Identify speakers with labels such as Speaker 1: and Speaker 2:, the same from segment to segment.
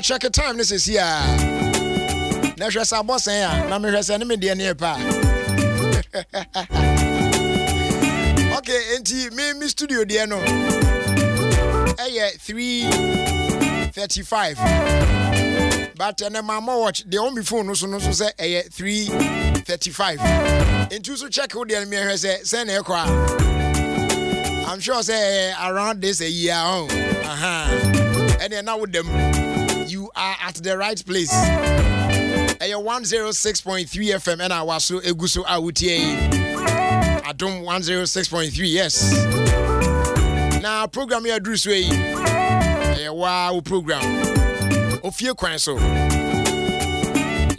Speaker 1: Check the time. This is here. Now, just a boss here. Now, me just enemy the nearby. Okay, and me studio there no. 3:35. But and my mom watch the only phone no so say 3:35. And you so check who the enemy say send a cry. I'm sure say around this a year on. And then now with them. You are at the right place. 106.3 FM and I was so eguso awutie. Adom 106.3, yes. Now program here Drew way. Wow program. Ofie Kwanso.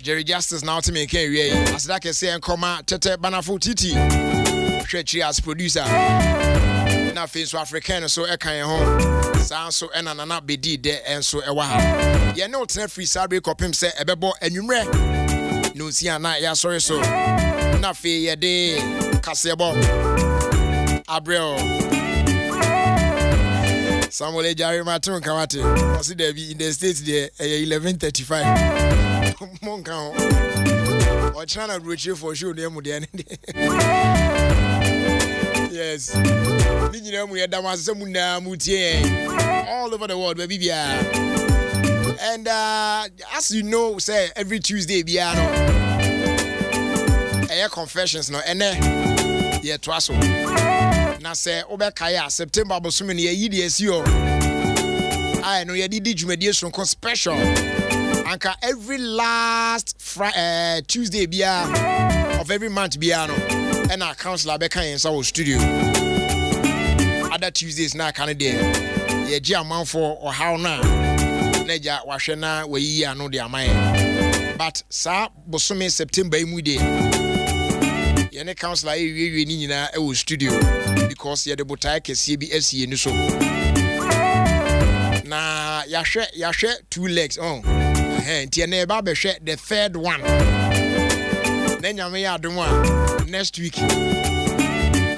Speaker 1: Jerry Justice now to me can we. As that can say and comma tete banafo titi. Shrechi as producer. Na face African so e kan ho. San so ena na bedi de enso ewa ha. Ye no tena free sabre kopim se ebebo anwumre. No si ana ya sorry so. Na fe ye de kasebo. Abrel. Samuel Jari Matun Kamate. Was it be in the States there 11:35. Monka ho. O chana roche for show dem de ane. Yes. All over the world, baby. And as you know, say every Tuesday, piano. Air confessions, no, and yeah, twaso. Now say Obekaya September, but so many years you. I know you did mediation special. Anka every last Tuesday, of every month, piano. And our counselor Becca in our studio. Other Tuesdays now can day. Yeah, German for or how now. Neja washena we ye no dia mind. But sa bosome September imude. Yene counselor we ni nyina e wo studio because ye the botai kese bi asie ni so. Na yahwe 2 legs on. Nti na e ba be hwe the third one. Na nyame ya adom a next week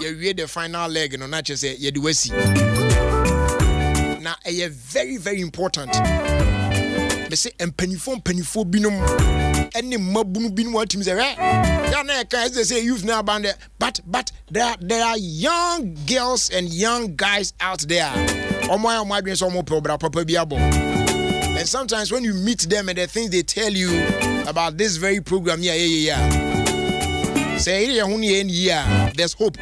Speaker 1: we the final leg no na say ye de wasi na very very important they say empanifo binom ene mabunu binom atim say ya na can say youth now band but there are young girls and young guys out there omo adwen so omo papa bi abo. And sometimes when you meet them and the things they tell you about this very program, say there's hope.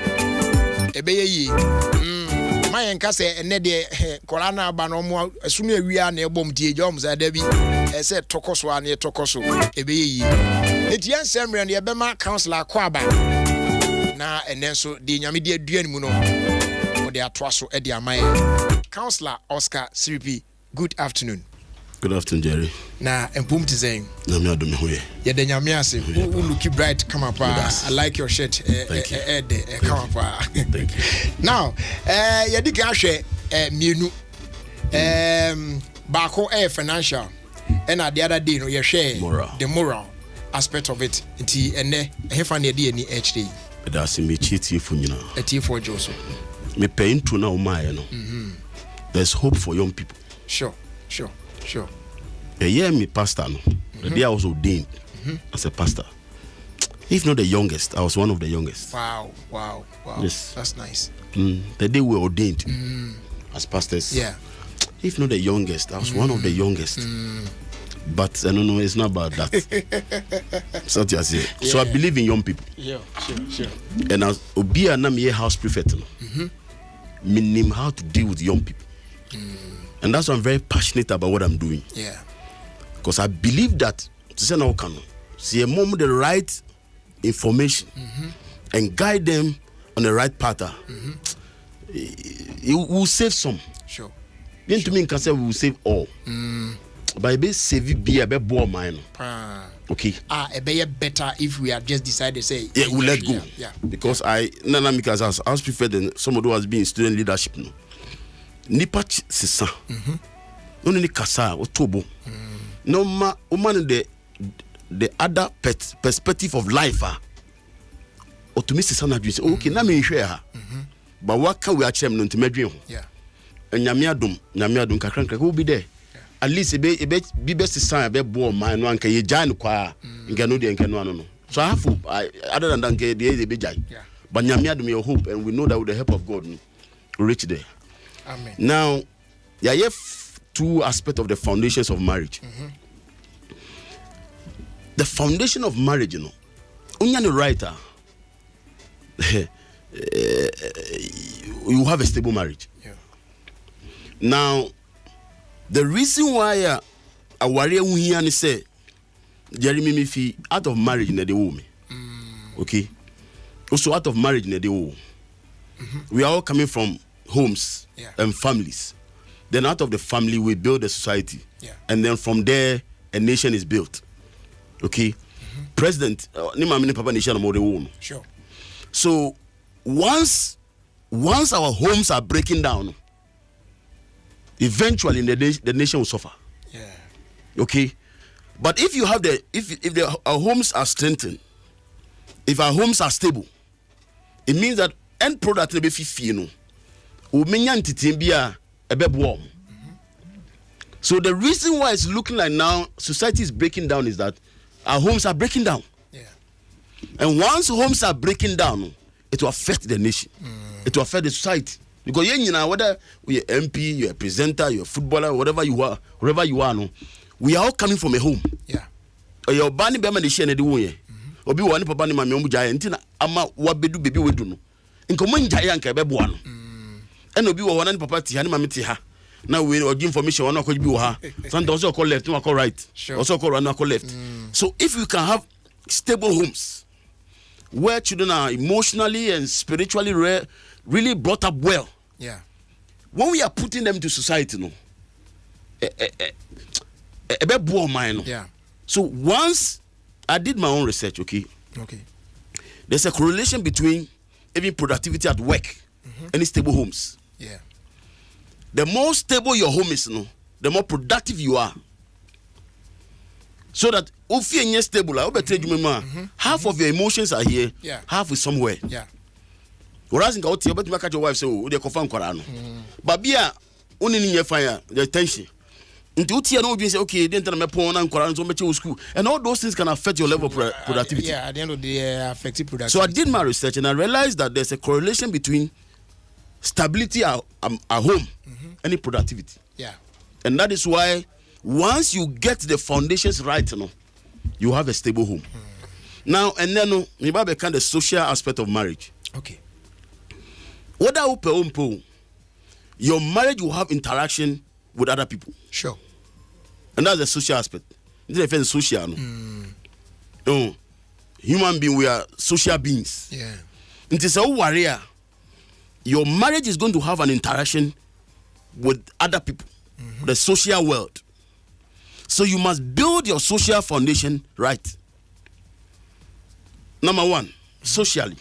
Speaker 1: My enka say ene de korana ba no mo asunu awia na ebom tie jom za da bi say tokoso an ye tokoso ebeyi etian semre na ebema counselor kwaba na enenso de nyame de aduan mu no o de atoaso e de amaye. Counselor Oscar Siripi, good afternoon.
Speaker 2: Good afternoon, Jerry.
Speaker 1: Na empum ti saying.
Speaker 2: Na me adom hoye.
Speaker 1: Ye de nyame ase. You look bright, come up. I like your shirt.
Speaker 2: Thank you.
Speaker 1: Come up.
Speaker 2: Thank you.
Speaker 1: Now, ye di ka hwe mienu. Bako financial. And the other day no ye share the moral aspect of it. Nti ene hefa na ye ni HD.
Speaker 2: That's me cheating for nyina.
Speaker 1: Eti for Joso.
Speaker 2: Me pay to na o my no. There's hope for young people.
Speaker 1: Sure.
Speaker 2: A year me pastor no. The day I was ordained as a pastor. If not the youngest, I was one of the youngest.
Speaker 1: Wow.
Speaker 2: Yes.
Speaker 1: That's nice.
Speaker 2: The day we were ordained as pastors.
Speaker 1: Yeah.
Speaker 2: If not the youngest, I was one of the youngest. But I don't know, it's not about that. So I say. Yeah. So I believe in young people.
Speaker 1: Yeah, sure.
Speaker 2: And as Obia na me house prefect no. Me name how to deal with young people. And that's why I'm very passionate about what I'm doing.
Speaker 1: Yeah.
Speaker 2: Because I believe that see a mom the right information and guide them on the right path. It will save some.
Speaker 1: Sure.
Speaker 2: Then to me can say we will save all. But it be save be a bit more mine. Okay.
Speaker 1: It be better if we have just decided say
Speaker 2: yeah, we let go.
Speaker 1: Yeah.
Speaker 2: Because because I was prefer than somebody who has been in student leadership no. Nipa sisa. No ni kasa otobo. No man the other perspective of life or to miss sisa na dwen say okay na me hwe ha. But what can we achieve no ntimedwen ho.
Speaker 1: Yeah.
Speaker 2: Nyame adom kakranka will be there. At least be best sign be bo man no anka ye jai no kwa nka no de nka no no. So I have hope other than that they be jai. But nyame adom your hope, and we know that with the help of God we reach there.
Speaker 1: Amen.
Speaker 2: Now there are two aspects of the foundations of marriage. The foundation of marriage, you know, unya the writer you have a stable marriage.
Speaker 1: Yeah.
Speaker 2: Now the reason why a warrior we say Jeremy Mifi out of marriage in the woman. Okay. Also out of marriage in the woman. We are all coming from homes and families. Then out of the family we build a society.
Speaker 1: Yeah. And
Speaker 2: then from there a nation is built. Okay. President Papa Nation.
Speaker 1: Sure.
Speaker 2: So once our homes are breaking down, eventually the nation will suffer.
Speaker 1: Yeah.
Speaker 2: Okay. But if you have our homes are strengthened, if our homes are stable, it means that end product will be 50, you know. So the reason why it's looking like now society is breaking down is that our homes are breaking down.
Speaker 1: Yeah.
Speaker 2: And once homes are breaking down, it will affect the nation. It will affect the society. Because you know, whether you're MP, you're a presenter, you're a footballer, whatever you are, wherever you are, no, we are all coming from a home.
Speaker 1: Yeah.
Speaker 2: Your bani be ma de share na de wo ye. Obi wo ne papa ne ma me omu jaye ntina ama wa bedu bebi wedu no. Nko mo njaye anka be boa no. And obi wo ne papa ti ha ne ma me ti ha. Now we oji information one okoji bi wo ha. Sometimes also call left, no call right.
Speaker 1: Sure.
Speaker 2: Also call right, no call left. So if you can have stable homes where children are emotionally and spiritually really brought up well.
Speaker 1: Yeah.
Speaker 2: When we are putting them to society, no.
Speaker 1: Yeah.
Speaker 2: So once I did my own research, okay. There's a correlation between even productivity at work and stable homes.
Speaker 1: Yeah.
Speaker 2: The more stable your home is, no, the more productive you are. So that if you're stable, half of your emotions are here, half is somewhere.
Speaker 1: Yeah.
Speaker 2: Whereas in Gautier, but you catch your wife, so they confirm Korano. But be only in your fire, the tension. Until you know, you say, okay, then tell me porn and Koran, so much school, and all those things can affect your level of productivity.
Speaker 1: Yeah, at the end of the day, affected productivity.
Speaker 2: So I did my research and I realized that there's a correlation between stability at home and productivity.
Speaker 1: Yeah.
Speaker 2: And that is why once you get the foundations right, you know, you have a stable home. Now, and then we become the social aspect of marriage.
Speaker 1: Okay.
Speaker 2: Whether your marriage will have interaction with other people.
Speaker 1: Sure.
Speaker 2: And that's the social aspect. It's a social. No, human being, we are social beings.
Speaker 1: Yeah.
Speaker 2: It is a warrior. Your marriage is going to have an interaction with other people, the social world. So you must build your social foundation right. Number one, socially.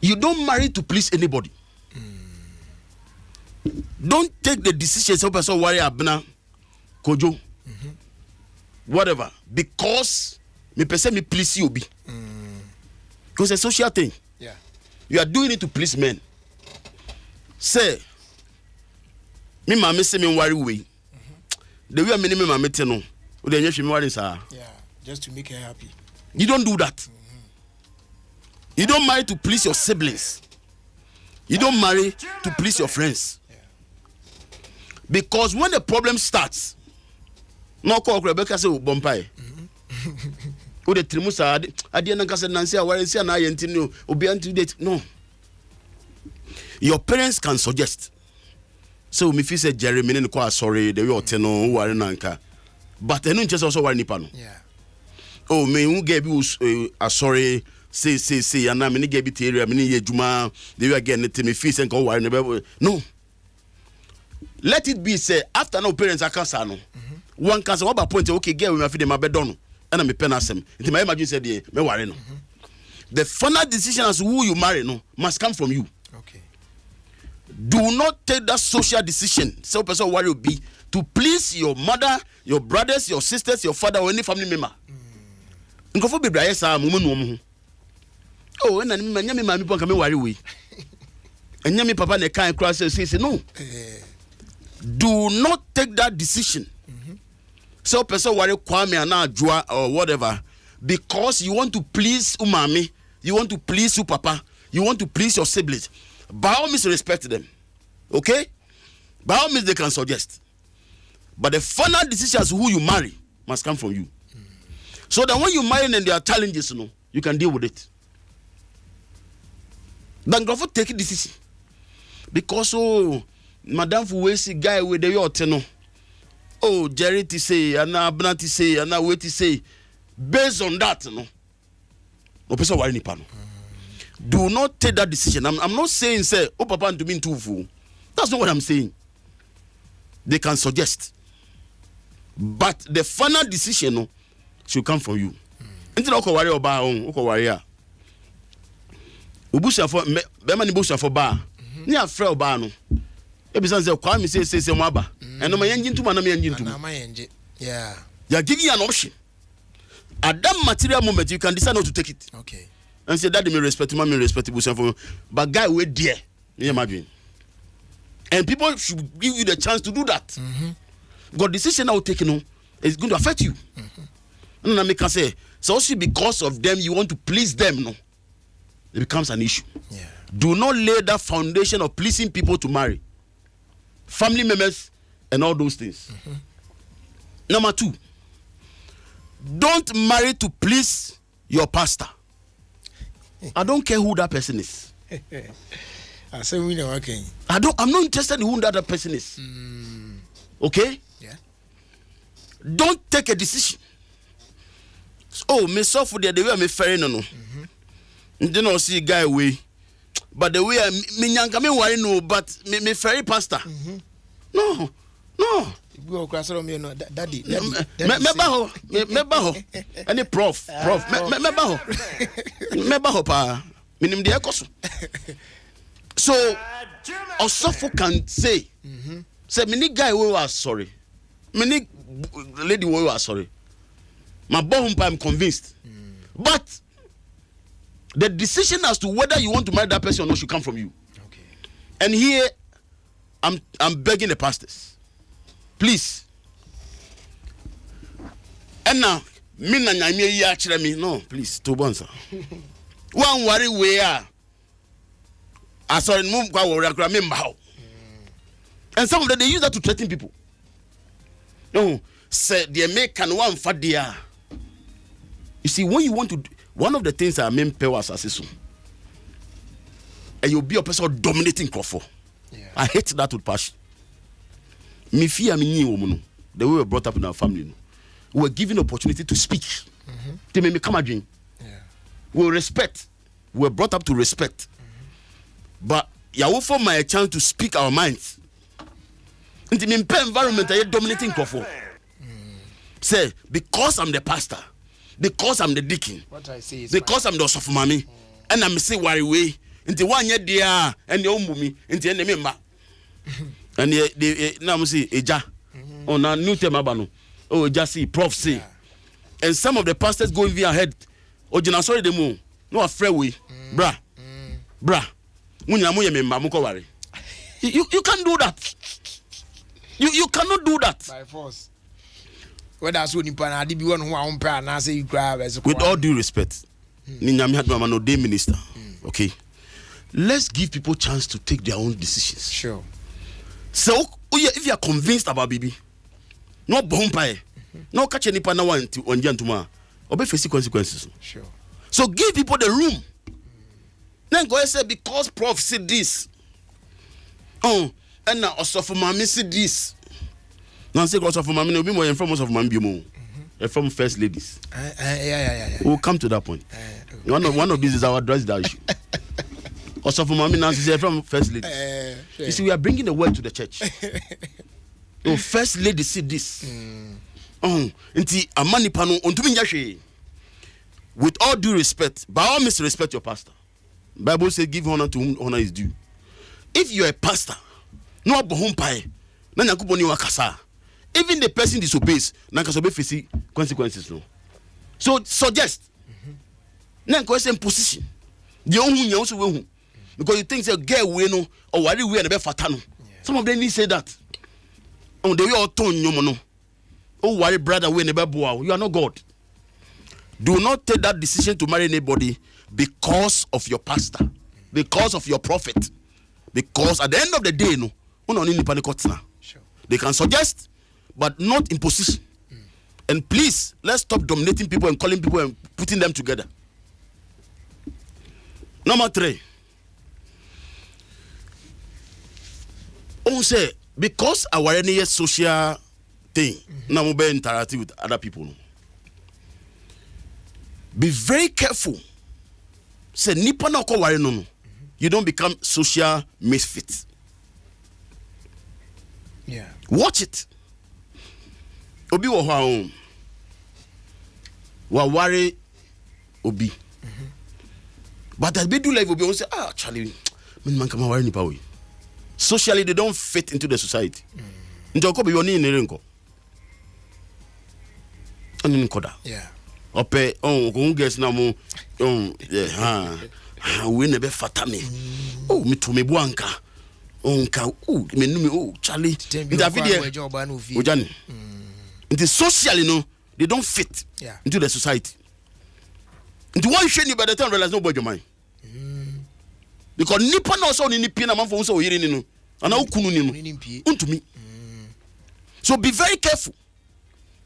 Speaker 2: You don't marry to please anybody. Don't take the decisions of person worry abna kojo whatever because me person me please you be because it's a social thing.
Speaker 1: Yeah,
Speaker 2: you are doing it to please men. Say me mama say me worry way the way me mama tell no o dey me worry sir.
Speaker 1: Yeah, just to make her happy.
Speaker 2: You don't do that. You don't marry to please your siblings. You don't marry to please your friends. Because when the problem starts, no call Rebecca say bompai. O the trimusa ade na kase nansi aware si na yenti no obi anti date no. Your parents can suggest. So me feel say Jeremy ne ko sorry the way oteno ware nanka. But enu nche also ware nipa no.
Speaker 1: Yeah.
Speaker 2: Oh me hu get bi sorry say and me get bi area me ye juma the way again me feel say ko ware no. Let it be say after no parents are cancer no. one can say what about point okay girl we ma fi dem abedono and me pen asem nti my imagine say dey me worry no the final decision as who you marry no must come from you.
Speaker 1: Okay.
Speaker 2: Do not take that social decision so person worry be to please your mother, your brothers, your sisters, your father or any family member. Nkofo be braye sa mumu no mu. Oh na me nya me mami pon ka me worry we. Enya me papa ne kan cross say no. Do not take that decision. So person worry kwame ana adwoa or whatever because you want to please umami, you want to please your papa, you want to please your siblings. By all means respect them. Okay? By all means they can suggest. But the final decision as who you marry must come from you. So that when you marry and there are challenges, you can deal with it. Then go for take a decision. Because Madam Fuwesi guy with the yacht, Jerry to say, and Abna to say, and wait to say, based on that, no person worry nipa. Do not take that decision. I'm not saying say, oh papa to mean too fool. That's not what I'm saying. They can suggest. But the final decision should come from you. Until I worry about worry. Ubusha for be mani busha for bar. Ni afre oba no. E be say kwa me say mwaba. And no my engine to man engine to.
Speaker 1: Na my engine. Yeah.
Speaker 2: You are giving you an option. At that material moment you can decide not to take it.
Speaker 1: Okay.
Speaker 2: And say daddy me respect me respect busha for but guy we there. You imagine. And people should give you the chance to do that. Because decision now taken is going to affect you. And I make say so also because of them you want to please them, no. It becomes an issue.
Speaker 1: Yeah.
Speaker 2: Do not lay that foundation of pleasing people to marry. Family members and all those things. Number 2. Don't marry to please your pastor. I don't care who that person is.
Speaker 1: I say we know okay.
Speaker 2: I'm not interested in who that person is. Okay?
Speaker 1: Yeah.
Speaker 2: Don't take a decision. Oh, me suffer the way I'm fair no. You know see guy way. But the way me nyanka me worry no but me ferry pastor. No.
Speaker 1: Go across me no daddy.
Speaker 2: Me ba ho. Any prof. Me ba ho pa. Minim de ekoso. So Osofo can say say many guy we were sorry. Many lady we were sorry. My boy I'm convinced. But the decision as to whether you want to marry that person or not should come from you.
Speaker 1: Okay.
Speaker 2: And here, I'm begging the pastors, please. And now, no, please, to bonsa. One worry where I saw in move and some of them they use that to threaten people. No, say they make an one for dia. You see, when you want to. One of the things I mean powers assassin. And you'll be a person dominating Crawford. Yeah. I hate that with passion. Me fear me new woman. The way we were brought up in our family. We were given opportunity to speak. They made me come again. Yeah. We respect. We were brought up to respect. But you offer my chance to speak our minds. In the environment I dominating Crawford. Say, because I'm the pastor. Because I'm the deacon. What I say is because I'm the Ofie Mami. And I'm say worry way. Into 1 year there and the umumi into the member. And the now say eja. On a new term abano. Oh just see prof say. And some of the pastors going via ahead. Oh jina sorry the moon. No afraid we. Bra. Munya moye member muko worry. You can't do that. You cannot do that.
Speaker 1: By force. With
Speaker 2: all due respect, no day minister. Okay, let's give people chance to take their own decisions.
Speaker 1: Sure.
Speaker 2: So, if you are convinced about Bibi, no bomb no catch any partner one to on Jantuma, obey face consequences.
Speaker 1: Sure.
Speaker 2: So give people the room. Then go and say because Prof said this. Oh, and now Ofie Mami said this. Now say Ofie Mami no be more from most of my biomo. From first ladies.
Speaker 1: Yeah.
Speaker 2: We'll come to that point. One of these is our address that issue. Ofie Mami now say from first ladies.
Speaker 1: Sure.
Speaker 2: You see, we are bringing the word to the church. Oh, first lady said this. Inti amani pano ontumi nyahwe. With all due respect, by all means respect your pastor. Bible says give honor to whom honor is due. If you are a pastor, no abohumpai, na nyankopon ni wakasa. Even the person disobeys, na kasobe face consequences no. So suggest. Na nko same position. The ohun nya so we hu. Because you think say girl we no or worry we na be fata no. Some of them need say that. On the way or ton nyom no. Oh worry brother we na be boa. You are not God. Do not take that decision to marry anybody because of your pastor, because of your prophet. Because at the end of the day, no, sure. They can suggest, but not in position. And please, let's stop dominating people and calling people and putting them together. Number 3. Say because our any social thing, now we be interacting with other people. No. Be very careful. Say nipa na ko ware no. You don't become social misfit.
Speaker 1: Yeah.
Speaker 2: Watch it. Obi wo hwa wa ware obi. But as be do life obi won say Charlie, man come ware nipa we. Socially they don't fit into the society. Nti ko be yoni nere nko. Ani nkoda.
Speaker 1: Yeah.
Speaker 2: Ope go guess na mo we never fata me. Me to me buanka. Onka me no me Charlie. Ojani. It socially no they don't fit into the society. Into one shame you by the time realize no boy your mind. Because nipa na so ni nipa na man for so yiri ni no. Ana ukunu ni no. Untumi. So be very careful.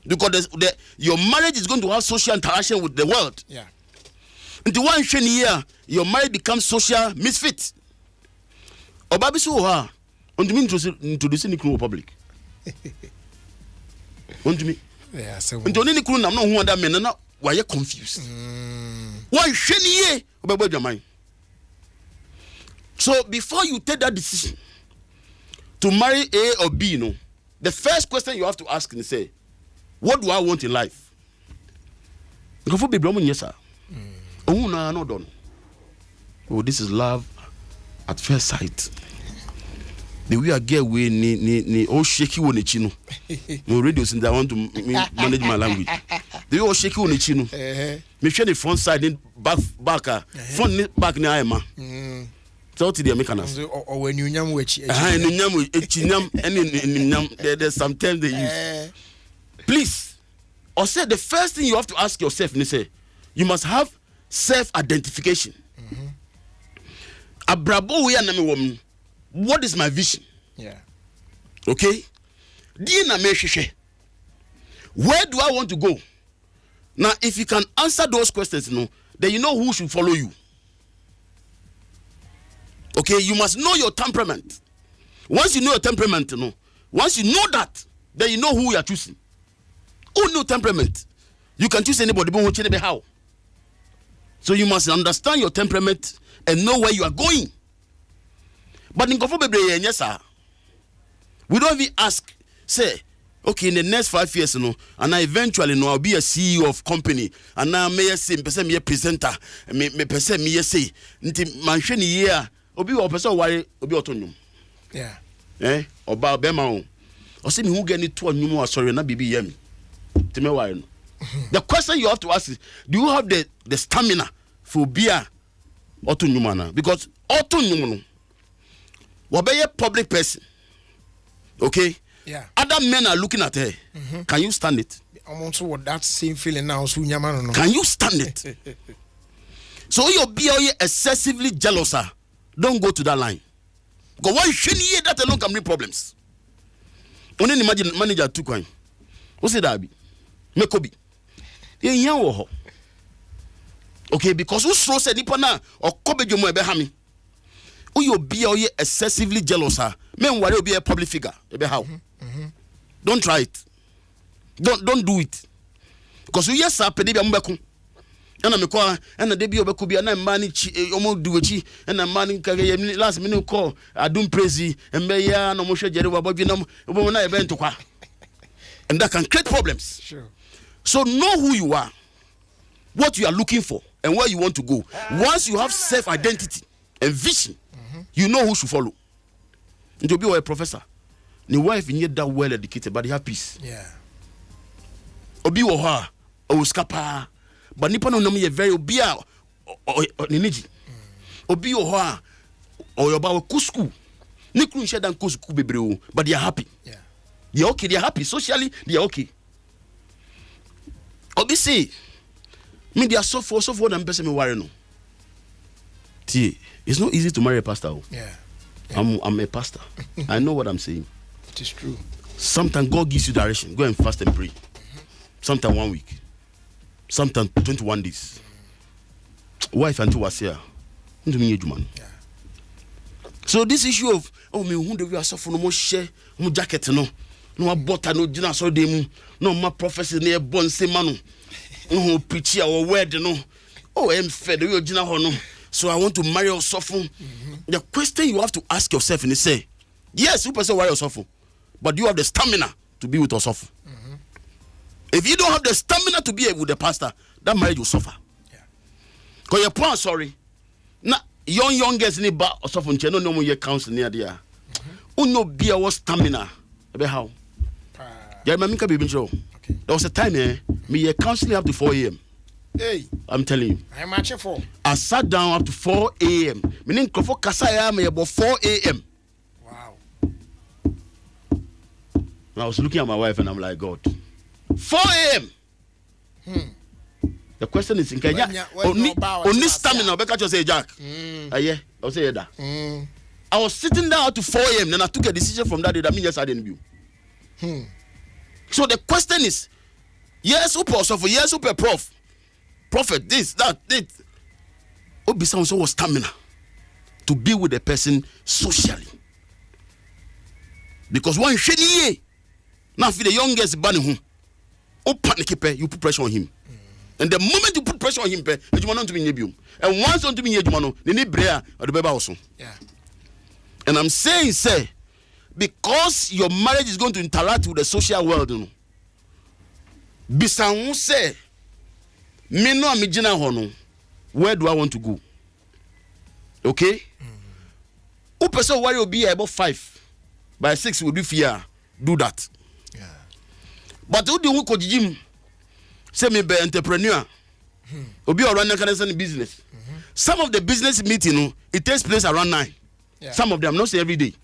Speaker 2: Because your marriage is going to have social interaction with the world.
Speaker 1: Yeah.
Speaker 2: Into one year, your marriage becomes social misfit. Obabi so ha. On to me introducing the public. On to me.
Speaker 1: Yeah, so.
Speaker 2: Into any crew na no who under men na why you confused. One year, obabi your mind. So before you take that decision to marry A or B, no, the first question you have to ask is say, what do I want in life? Because for be blown yes sir. Oh no, no done. Oh, this is love at first sight. The way I get away ni all shaky on the chino. No radios in that I want to manage my language. The way all shaky on the chino. Me share the front side in back front back ni ayema. So to the Americans.
Speaker 1: Or when you nyam which
Speaker 2: there's sometimes they use. Please, or say the first thing you have to ask yourself, you must have self-identification. Abrabo we na me woman. What is my vision?
Speaker 1: Yeah.
Speaker 2: Okay? Where do I want to go? Now, if you can answer those questions, then you know who should follow you. Okay, you must know your temperament. Once you know your temperament, once you know that, then you know who you are choosing. Who know temperament? You can choose anybody, but who how? So you must understand your temperament and know where you are going. But in yes, sir. We don't even ask, say, okay, in the next 5 years, and I eventually I'll be a CEO of company, and now may say, me a presenter, me person me say, mansion year, obi or person worry, obi autonomous.
Speaker 1: Yeah.
Speaker 2: Oba bema or see me who get it to a new sorry, na bibi yemi. The question you have to ask is, do you have the stamina for beer autonomous? Because autonomous, what be a public person? Okay.
Speaker 1: Yeah.
Speaker 2: Other men are looking at her. Can you stand it?
Speaker 1: I'm also what that same feeling now. So
Speaker 2: can you stand it? So you be excessively jealous, sir. Don't go to that line. Because why shouldn't you that alone can bring problems? Only imagine manager two coin. What's it that be? Mekobi. Okay, because who so said Nipana or Kobe Jomo Behami? Who you be excessively jealous, sir? Men worry be a public figure. How? Don't try it. Don't do it. Because you yes, sir, Pedibi Ambeku. And I'm a call, and the debut of a Kubi and I'm manning almost do it, and I'm manning last minute call. I don't praise and Maya no Moshe Jerry Bobinum when I went to qua. And that can create problems.
Speaker 1: Sure.
Speaker 2: So know who you are, what you are looking for, and where you want to go. Once you have self-identity and vision, you know who should follow. And to be a professor, the wife in that well educated, but they have peace.
Speaker 1: Yeah.
Speaker 2: Obi oha, o skapa, but nipa no me very obia or niji. Obi oha, or about kusku. Nikun shedan kusku bebreu, but they are happy.
Speaker 1: Yeah.
Speaker 2: They are okay, they are happy. Socially, they are okay. Obi say, me they are so for them person me worry no. It's not easy to marry a pastor.
Speaker 1: Yeah.
Speaker 2: I'm a pastor. I know what I'm saying.
Speaker 1: It is true.
Speaker 2: Sometimes God gives you direction. Go and fast and pray. Sometimes 1 week. Sometimes 21 days. Wife and two was here. So this issue of me who do we are suffering no more share no jacket no butter no dinner so dem no my prophecy near born say manu no preach or word no I'm fed we dinner no. So I want to marry or suffer. The question you have to ask yourself and say, yes, you person marry or suffer, but do you have the stamina to be with or suffer? If you don't have the stamina to be with the pastor, that marriage will suffer. Because your plan, sorry, na young girls need ba or suffer. No more counsel near there. Uno be our stamina. About how? Yeah, my minka baby show. There was a time me counseling up to 4 a.m.
Speaker 1: Hey,
Speaker 2: I'm telling you.
Speaker 1: I'm matching for.
Speaker 2: I sat down up to 4 a.m. Meaning, Krofo Kasaya me about 4 a.m.
Speaker 1: Wow.
Speaker 2: And I was looking at my wife and I'm like, God, 4 a.m. The question is, in Kenya, only stamina. Becca just say, Jack. Yeah, I'll say that. I was sitting down up to 4 a.m. Then I took a decision from that day that means yes, I didn't view. So the question is, yes, super so for yes, super prof. Prophet, this, that, this. Obi sounds so stamina to be with the person socially. Because one shady now for the youngest bunny who panic you put pressure on him. And the moment you put pressure on him, you want to be near. And once on to be near you, they need prayer or the baby also. Yeah. And I'm saying, say, because your marriage is going to interact with the social world, you know. Bisan say me no amijina hono. Where do I want to go? Okay? Who person worry will be about 5. By 6 will do fear. Do that. Yeah. But who do who could gym? Say me be entrepreneur. Obi or run a business. Some of the business meeting, it takes place around 9. Yeah. Some of them not say every day.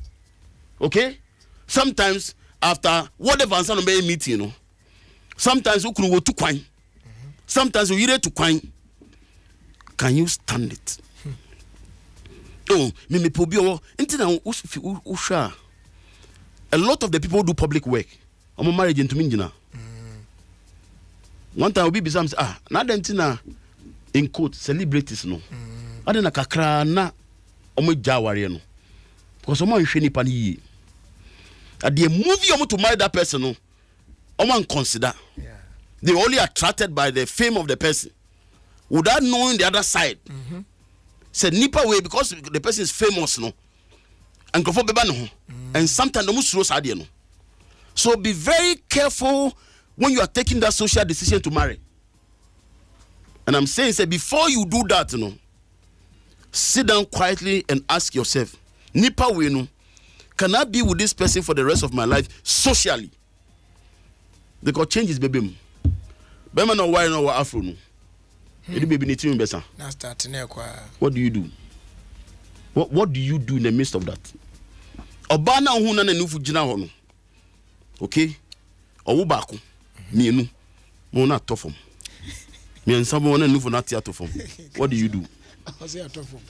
Speaker 2: Okay? Sometimes after whatever answer meeting, sometimes you can go to kwine. Sometimes you read to kwine. Can you stand it? Oh, me pobio. A lot of the people do public work. I'm married into Minjina. One time I'll be beside na dentina in quote celebrities no. Adena kakra na omo jaware no. Because omo hwe nipa ni yi. At the movie omo to marry that person no. Omo consider. Yeah. They were only attracted by the fame of the person without knowing the other side. Said nipa way because the person is famous no. And go for beba no. And sometimes no slow side no. So be very careful when you are taking that social decision to marry. And I'm saying, say, before you do that, you know, sit down quietly and ask yourself, Nipa we no, can I be with this person for the rest of my life socially? Because change is baby. Bema no why no wa afro no. Edi baby ni timi besa.
Speaker 1: Na start na kwa.
Speaker 2: What do you do? What do you do in the midst of that? Oba na hu na nufu gina ho no. Okay? Owo baako. Mienu. Mo na tofom. Me nsa mo na nufu na tia tofom. What do you do?
Speaker 1: I say tofom.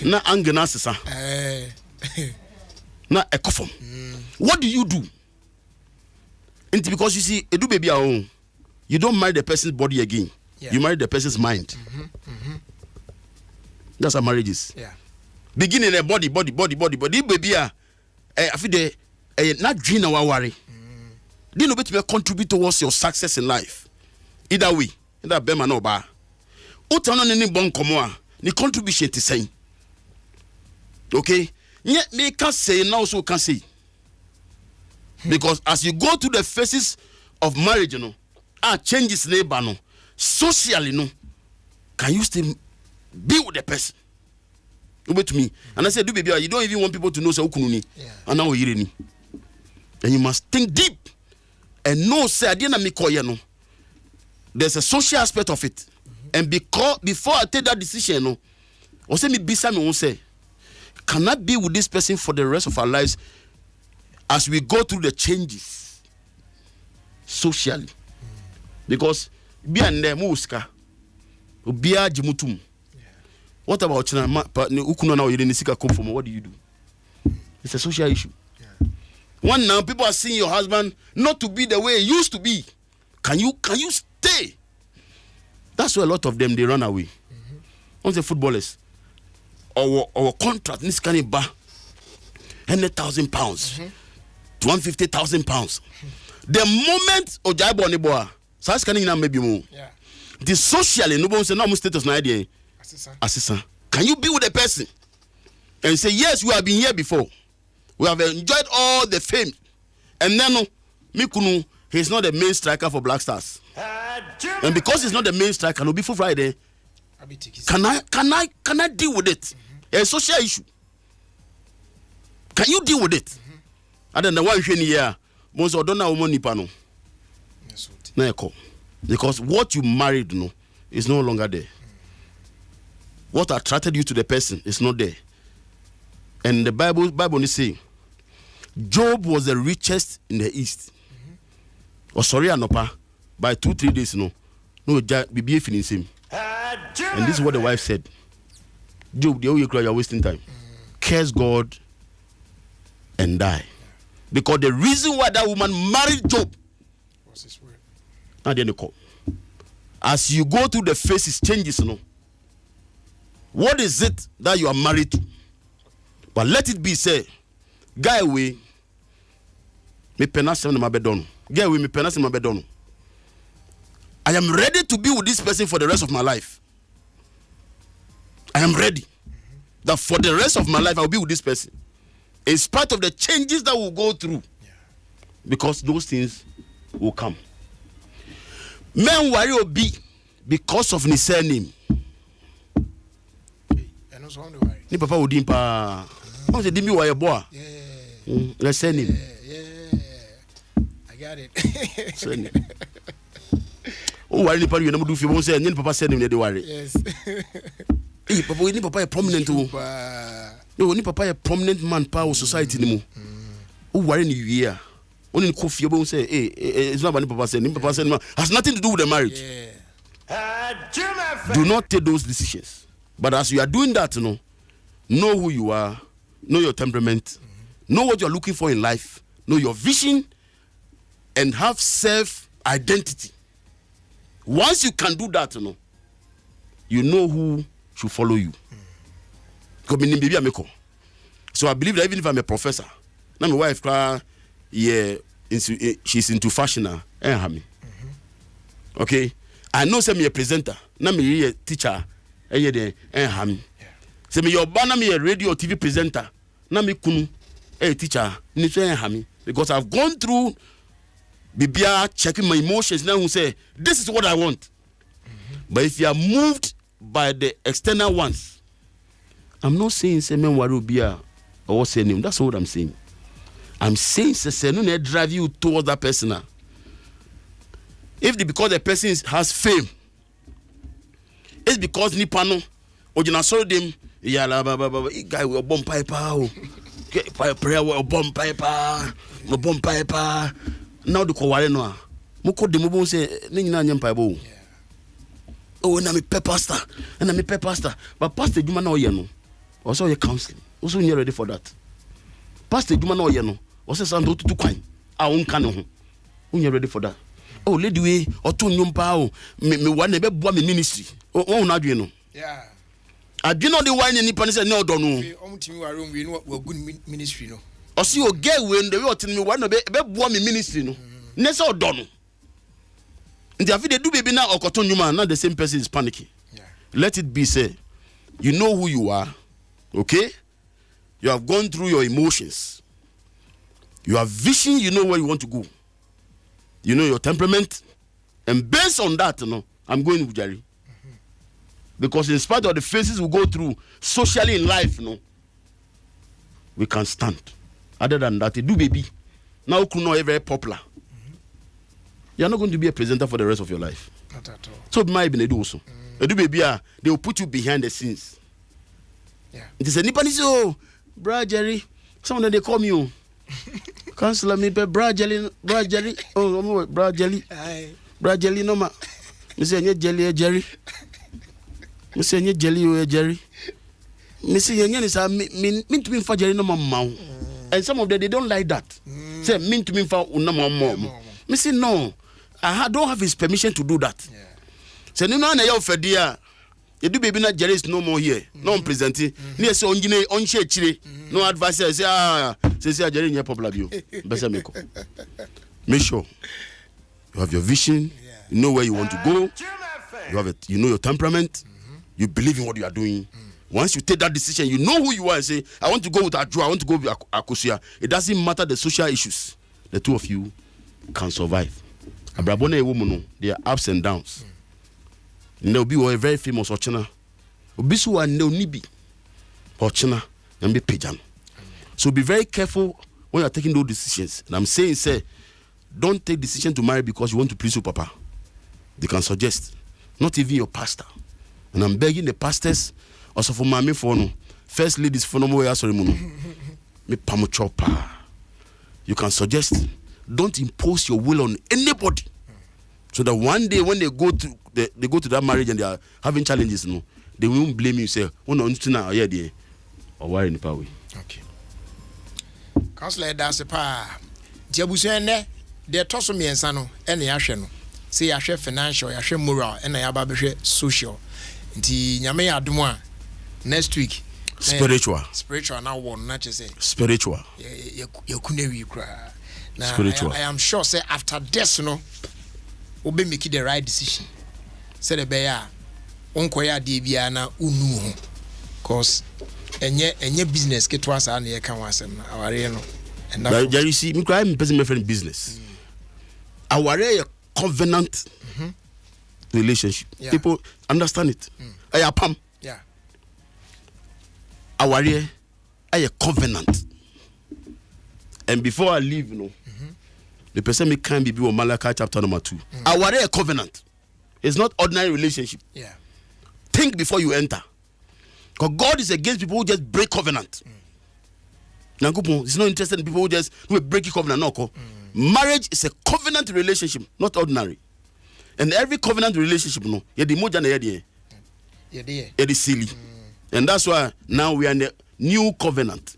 Speaker 2: Na angena sesa. Na ekofom. What do you do? And because you see, edu baby own, you don't marry the person's body again. Yeah. You marry the person's mind. That's how marriage is. Yeah. Beginning a body, baby. I feel the not dream our worry. They know better contribute towards your success in life. Either way, either bema no ba. Uta no ni bon komo ni contribution to say. Okay? Me can say now so can say. Because as you go through the phases of marriage, changes neighbor, socially, can you still be with the person? Wait to me. And I said, do baby, you don't even want people to know say ukununi. And now you're in. And you must think deep and know say there's a social aspect of it. And because before I take that decision, or say me bisa me won't say, can I be with this person for the rest of our lives as we go through the changes socially? Because be an muska, be a jimutum. What about China? What do you do? It's a social issue. One now people are seeing your husband not to be the way he used to be. Can you stay? That's why a lot of them they run away. On the footballers, our contract this kind of bar, £100,000 to £150,000. The moment Ojaibo Neboa, so can you maybe more. The socially no one say no status no idea. Assistant. Can you be with a person and say yes, we have been here before, we have enjoyed all the fame, and then Mikunu, he's not the main striker for Black Stars, and because he's not the main striker, no before Friday, can I deal with it? A social issue. Can you deal with it? I don't know why you're here. Most of them are money pano. Because what you married is no longer there. What attracted you to the person is not there. And the Bible is saying Job was the richest in the east. Or sorry, Anopa, by 2-3 days, no, be finishing him. And this is what the wife said. Job, the way you cry, you're wasting time. Curse God and die. Because the reason why that woman married Job was his word. Now then, as you go through the phases, changes, what is it that you are married to? But let it be said, guy we me penasem na mabedon. Guy we me penasem na mabedon. I am ready to be with this person for the rest of my life. I am ready that for the rest of my life I will be with this person, in spite of the changes that we'll go through, because those things will come. Men worry will be because of his surname. Ni papa would dimpa. How say dimi wa boy? Let's send him.
Speaker 3: I got it.
Speaker 2: Send him. Oh, why ni papa you never do fi won say ni papa send him dey worry.
Speaker 3: Yes.
Speaker 2: Eh papa ni papa a prominent o. No, ni papa a prominent man pa society ni mo. Oh, worry ni year. Only Kofi Obo say it's not about ni papa send him. Has nothing to do with the marriage. Do not take those decisions. But as you are doing that, know who you are, know your temperament, know what you are looking for in life, know your vision, and have self-identity. Once you can do that, you know who should follow you. So I believe that even if I'm a professor, now my wife, she's into fashion now, okay? I know some a presenter, now me a teacher. Say me your banner me a radio or TV presenter. Na me kunu teacher ni so because I've gone through bibia checking my emotions now who say this is what I want. But if you are moved by the external ones, I'm not saying say men worry bia or say name. That's not what I'm saying. I'm saying say no drive you towards that person. If because the person has fame, it's because Nipano Ojina saw them yala baba guy will bomb piper prayer will bomb piper now the kowale no moko de mo say ni nyina nyem piper oh na me pastor and na me pastor but pastor Juma na oye no also your counseling also you ready for that pastor Juma na oye no also sando tutu kwan a won ka no ho you ready for that oh lady we oto nyompa o me wa na be boa me ministry oh na adwe no
Speaker 3: yeah
Speaker 2: adwe no de wine ni pan say no do no
Speaker 3: omutimi wa room we no wa good ministry no
Speaker 2: o see o girl we no we otini me wa na be boa me ministry no ne say odo no ndi afi de do baby na okoto nyuma na the same person is panicking. Let it be said, you know who you are, okay? You have gone through your emotions. You have vision, you know where you want to go. You know your temperament. And based on that, I'm going with Jerry. Because in spite of the phases we go through socially in life, we can stand. Other than that, do baby. Now Kuno is very popular. You're not going to be a presenter for the rest of your life.
Speaker 3: Not at all.
Speaker 2: So it might be a do also. A do baby, they will put you behind the scenes.
Speaker 3: Yeah.
Speaker 2: It is anybody say, oh, Bra Jerry. Someone they call me. Councillor me, Bra Jelly. Oh, Bra Jelly. Bra Jelly, no ma. Me say, Jelly, Jerry. Me say, Jelly, Jerry. Me say, mean to me for Jerry, no ma. And some of them, they don't like that. Say, mean to me for no ma. Me say, no. I don't have his permission to do that.
Speaker 3: Yeah.
Speaker 2: Say, no, no, for dear. You do baby, not Jerry is no more here. No one presenting. Near so on chile. No advice. Say, Jerry, you're popular. Make sure you have your vision. You know where you want to go. You have it. You know your temperament. You believe in what you are doing. Once you take that decision, you know who you are and say, I want to go with Adjo, I want to go with Akosia. It doesn't matter the social issues. The two of you can survive. Abrabone woman, there are ups and downs. And there will be a very famous Ochina. Obisu and no nibi. Ochina and be pigeon. So be very careful when you are taking those decisions. And I'm saying, say, don't take decision to marry because you want to please your papa. They can suggest. Not even your pastor. And I'm begging the pastors also for mommy for no. First ladies for no more sorry mono. Me pamuchopa. You can suggest. Don't impose your will on anybody. So that one day when they go to that marriage and they are having challenges, they won't blame you. Say, oh no, now yeah, they or why in the power.
Speaker 3: Okay. Councillor, that's a pa. Jabusene, they toss me and sano, and the ashen. See, I share financial, I share moral, and I have social. Nti nyame adumwa next week.
Speaker 2: Spiritual
Speaker 3: now one, not just say.
Speaker 2: Spiritual.
Speaker 3: You couldn't cry. Now,
Speaker 2: Spiritual.
Speaker 3: I am sure, say after this, will be making the right decision. Say the bear, unkoya dibiana unu, cause any business get to us and you can was our reno. And
Speaker 2: that you see, me cry me person my friend business. Our covenant relationship.
Speaker 3: Yeah.
Speaker 2: People understand it. I pam.
Speaker 3: Yeah.
Speaker 2: Our a covenant. And before I leave, the person me can be Malachi chapter number 2. Our a covenant. It's not ordinary relationship.
Speaker 3: Yeah.
Speaker 2: Think before you enter. Because God is against people who just break covenant. He's not interested in people who just break covenant. No, marriage is a covenant relationship, not ordinary. And every covenant relationship, it's silly. And that's why now we are in the new covenant.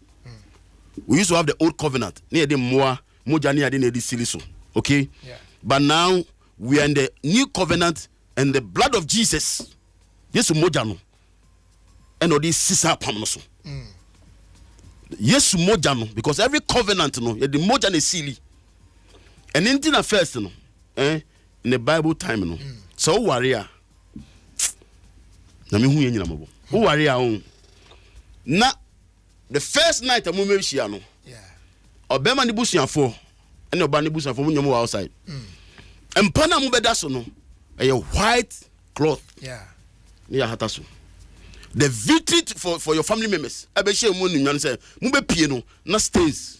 Speaker 2: We used to have the old covenant. Okay?
Speaker 3: Yeah.
Speaker 2: But now we are in the new covenant and the blood of Jesus. Yes, mojano. And all these sisa pamnoso. Yes, mojano. Because every covenant, the mojano is silly. And anything at first, in the Bible time, so warrior. Na me hu yenya mabo. Who warrior on. Na the first night a moment she no.
Speaker 3: Yeah.
Speaker 2: Obema ni busuafo. And oba ni busuafo mu nyomo outside. Empana mu beda so no. A white cloth.
Speaker 3: Yeah.
Speaker 2: Ni hata so. The victory for your family members. Ebe she mu nu nyan say mu be pie no na stays.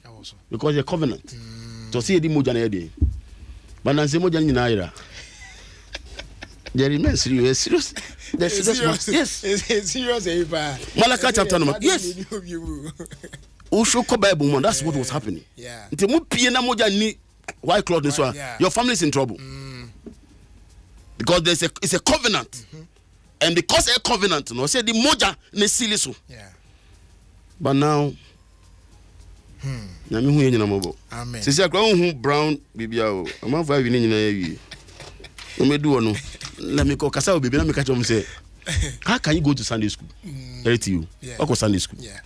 Speaker 3: Also.
Speaker 2: Because a covenant. To see the moja na dey. But na say moja ni na ira. There remains serious. The serious. Yes.
Speaker 3: It's serious.
Speaker 2: Malachi chapter number. Yes. Ushoko Bible man. That's what was happening.
Speaker 3: Yeah.
Speaker 2: Nti mu pie na moja ni white cloth this one. Your family is in trouble. Because it's a covenant. And because a covenant, say the moja ne silly so.
Speaker 3: Yeah.
Speaker 2: But now na me hu yenya mabo.
Speaker 3: Amen.
Speaker 2: Sisi akwa hu brown bibia o. Am fa wi ni nyina yawi. No me do no. Let me go kasa baby na me catch them say how can you go to Sunday school? Tell it to you.
Speaker 3: Yeah.
Speaker 2: Or go Sunday school.
Speaker 3: Yeah.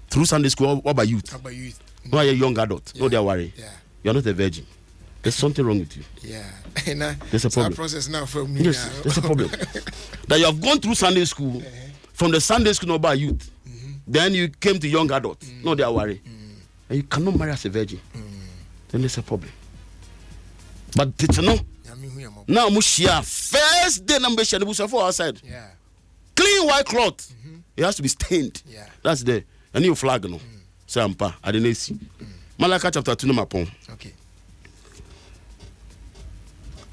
Speaker 2: Through Sunday school, what about youth?
Speaker 3: How about youth?
Speaker 2: No, you're a young adult.
Speaker 3: Yeah.
Speaker 2: No, they're worried.
Speaker 3: Yeah.
Speaker 2: You're not a virgin. There's something wrong with you.
Speaker 3: Yeah.
Speaker 2: There's a problem.
Speaker 3: Process now for me.
Speaker 2: Yes,
Speaker 3: now.
Speaker 2: there's a problem. That you have gone through Sunday school, from the Sunday school, no about youth. Then you came to young adults. No, they are worried. and you cannot marry as a virgin, then there's a problem. But it's no. Now Mushia first day number for outside.
Speaker 3: Yeah.
Speaker 2: Clean white cloth. It has to be stained.
Speaker 3: Yeah.
Speaker 2: That's there. And you flag no. Sampa, I didn't see. Malachi chapter 2 number pon.
Speaker 3: Okay.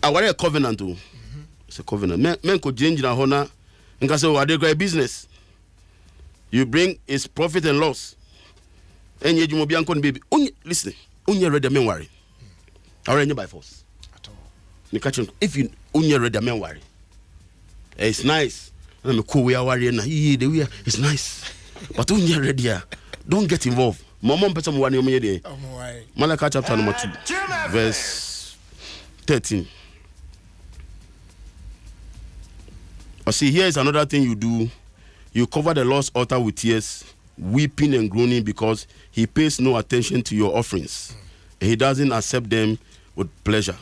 Speaker 2: I want a covenant too. It's a covenant. Men could change na hona. Nka say what they great business. You bring its profit and loss. And you be ankon baby. Listen. Unye ready men worry. Already by force.
Speaker 3: At all.
Speaker 2: You catch him. If you unye ready men worry. It's nice. And I'm cool we are worrying. The way it's nice. But unye ready. Don't get involved. Mama person one you day. Malachi chapter number 2 verse 13. I see here is another thing you do. You cover the lost altar with tears, weeping and groaning because he pays no attention to your offerings. He doesn't accept them with pleasure.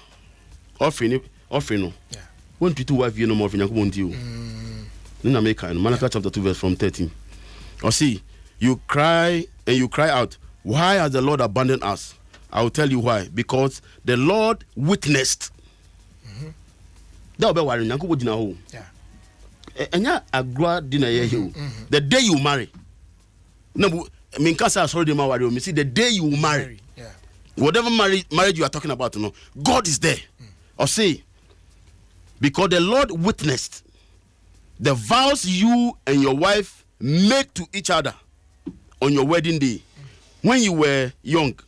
Speaker 2: Offering no.
Speaker 3: Yeah.
Speaker 2: When you wife you no more won't you. Malachi chapter 2 verse from 13. I see you cry and you cry out, why has the Lord abandoned us? I will tell you why. Because the Lord witnessed. That will be worrying.
Speaker 3: Yeah.
Speaker 2: Enya agua dinner here. The day you marry. No, I mean, Kasa sorry the marry. Me see the day you marry.
Speaker 3: Yeah.
Speaker 2: Whatever marriage you are talking about, no, God is there. Or say, because the Lord witnessed the vows you and your wife made to each other on your wedding day when you were young,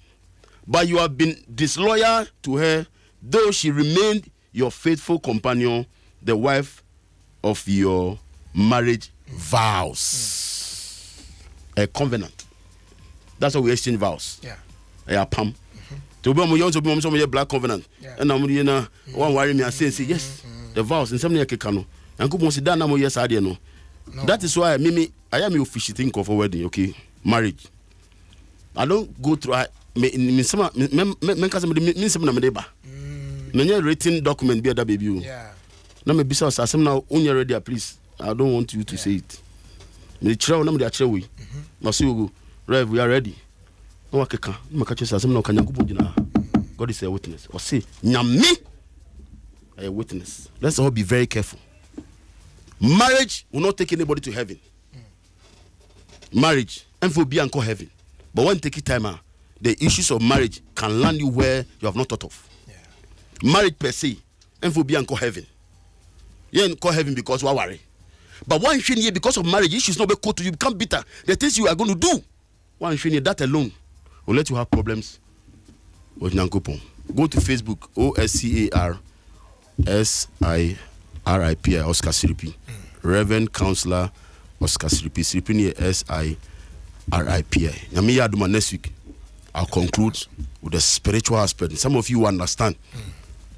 Speaker 2: but you have been disloyal to her, though she remained your faithful companion, the wife of your marriage vows. A covenant. That's how we exchange vows.
Speaker 3: Yeah.
Speaker 2: A pam. To be young to be some black covenant. And I'm one worry me and say yes. The vows in some near Kekano. And could sit down now yes I know. That is why Mimi I am your fishy think of a wedding, okay? Marriage. I don't go through men some many written document be that baby.
Speaker 3: Yeah.
Speaker 2: Now me bisa asem now unya ready please. I don't want you to say it. Me chira na me dey chira we. Na so go Rev we are ready. No wakeka. Me ka chira asem na kanyankupo gina. God is a witness. Or say nyame a witness. Let's all be very careful. Marriage will not take anybody to heaven. Marriage and for be anchor heaven. But when take it time the issues of marriage can land you where you have not thought of. Yeah. Marriage per se and for be anchor heaven. You ain't call heaven because we worry. But one thing here, because of marriage, issues not be called to you, become bitter. The things you are going to do, one thing here, that alone will let you have problems with Nyankopon. Go to Facebook, OSCARSIRIPI, Oscar Siripi. Reverend Counselor Oscar Siripi. Siripi near SIRIPI. Yamiya Aduma next week, I'll conclude with the spiritual aspect. Some of you understand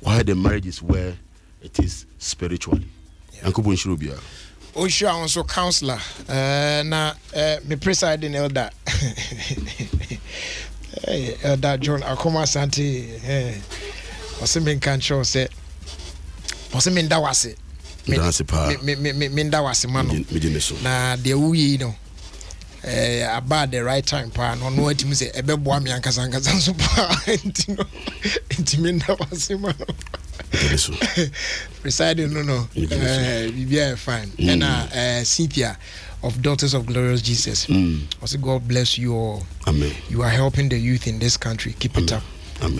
Speaker 2: why the marriage is where it is spiritually. Nyankopon shirobia.
Speaker 3: Osha also counselor. Na me presiding elder. Elder John Akoma Santi. Ose men kan show say. Ose men da wase. Men da wase mano. Na de wuyi no. About the right time pa no no atimi say ebeboa me ankasa so pa enti men da wase mano. Presiding no be fine. And Cynthia of Daughters of Glorious Jesus. Also God bless you all.
Speaker 2: Amen.
Speaker 3: You are helping the youth in this country. Keep it up.
Speaker 2: Amen.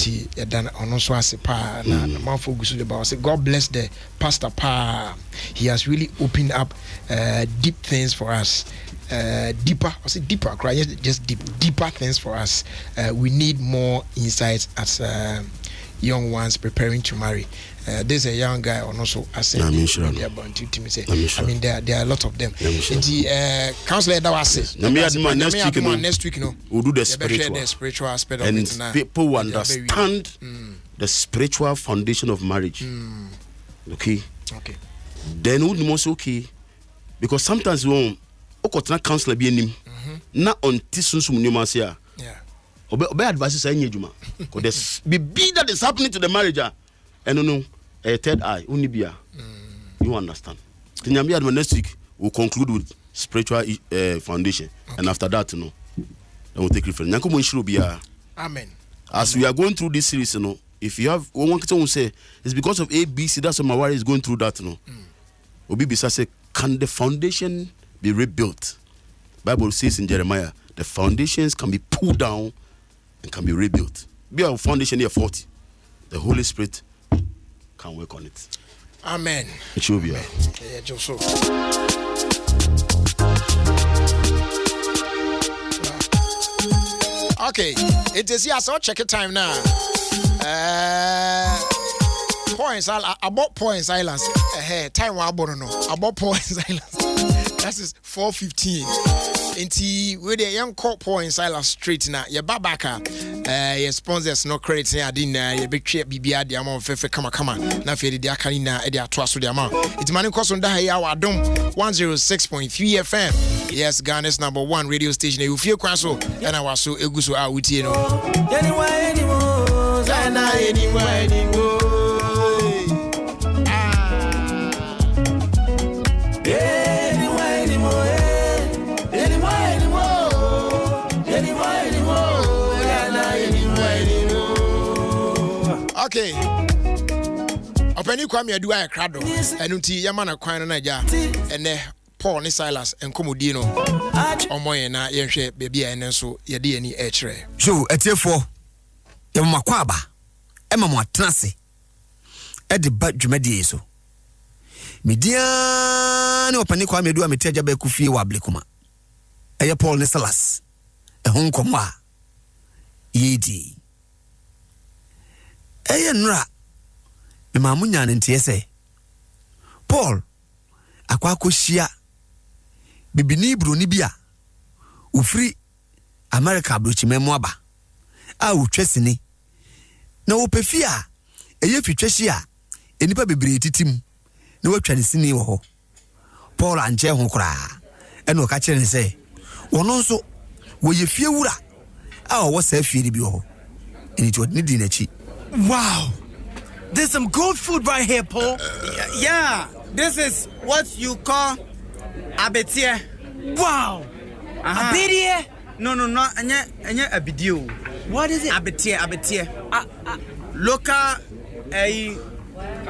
Speaker 3: God bless the pastor pa. He has really opened up deep things for us. Deeper just deeper things for us. We need more insights as young ones preparing to marry. There's a young guy on also I said I mean there are a lot of them. Counselor that was next week
Speaker 2: we'll do the
Speaker 3: spiritual aspect
Speaker 2: and
Speaker 3: of it now.
Speaker 2: People will understand the spiritual foundation of marriage. Okay. Then would most okay because sometimes we won't counselor be him not on tissues yeah. Obey advices are in Juma. Because the be that is happening to the marriage, and no, a third eye, only be you understand. Next week we'll conclude with spiritual foundation, and after that, will take reference. Nyanko mo nshiro biya.
Speaker 3: Amen.
Speaker 2: As we are going through this series, you know, if you have one person will say it's because of A, B, C, that's why my wife is going through that, you know. Obi Bisa say, can the foundation be rebuilt? Bible says in Jeremiah, the foundations can be pulled down and can be rebuilt. Be our foundation here 40. The Holy Spirit can work on it.
Speaker 3: Amen.
Speaker 2: It should be.
Speaker 3: Yeah, Joseph. Okay, it is here, so check it time now. Points, about points silence. Time wa no. About points silence. That is 4:15. Inti we the young call points silence straight now. Your babaka, your sponsors no credit here. Didn't your big trip BBR the amount fefe kama. Na feri the akanina edi atwaso the amount. It's money cost on that here our dom 106.3 FM. Yes, Ghana's #1 radio station. Ofie Kwanso and I was so eguso out you know. Anywhere. Okay. Openi kwame adu aye krado. Enunti yama na kwan no naja. Ene Paul ni Silas enkomodi no. Omoye na yenhwe bebi a ene so yede ani ekire.
Speaker 4: So etiefo yema kwaba. Ema mo atenase. E de ba dwumadi so. Media ni openi kwame adu amete agya ba kufie wa blekuma. Eye Paul ni Silas. E ho nkomo a yedi. Eye nra me mamu nyane ntie se Paul akwa akohia bibini broni bia ufri America brochimemu aba a utwesini na opefia eye fitwehia enipa bebre titim na watwa ne sini wo ho Paul anje ho kra eno ka kire ne se wono nso wo ye fie wura a wo sa fie bi ho eni to ni di na chi.
Speaker 5: Wow, there's some good food right here, Paul.
Speaker 6: Yeah, this is what you call abetie.
Speaker 5: Wow, abetie?
Speaker 6: No, anya abidio.
Speaker 5: What is it?
Speaker 6: Abetie. Local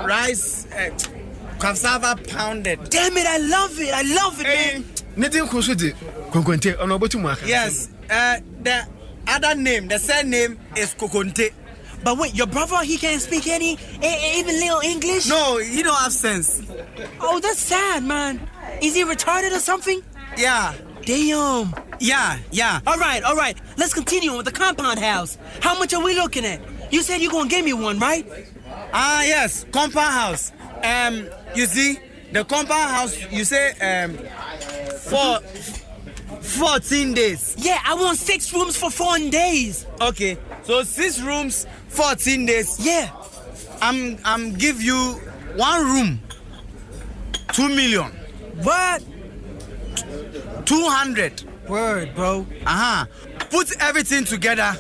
Speaker 6: rice, cassava pounded.
Speaker 5: Damn it, I love it, man.
Speaker 7: Nothing considered. Konkonte, onobotu.
Speaker 6: Yes, the other name, the surname is Kokonte.
Speaker 5: But wait, your brother, he can't speak any, even little English?
Speaker 6: No, he don't have sense.
Speaker 5: Oh, that's sad, man. Is he retarded or something?
Speaker 6: Yeah.
Speaker 5: Damn.
Speaker 6: Yeah.
Speaker 5: All right. Let's continue with the compound house. How much are we looking at? You said you're going to give me one, right?
Speaker 6: Yes, compound house. You see, the compound house, you say, for 14 days.
Speaker 5: Yeah, I want 6 rooms for 14 days.
Speaker 6: Okay, so 6 rooms, 14 days.
Speaker 5: Yeah.
Speaker 6: I'm give you 1 room, 2 million.
Speaker 5: What?
Speaker 6: 200.
Speaker 5: Word, bro.
Speaker 6: Put everything together,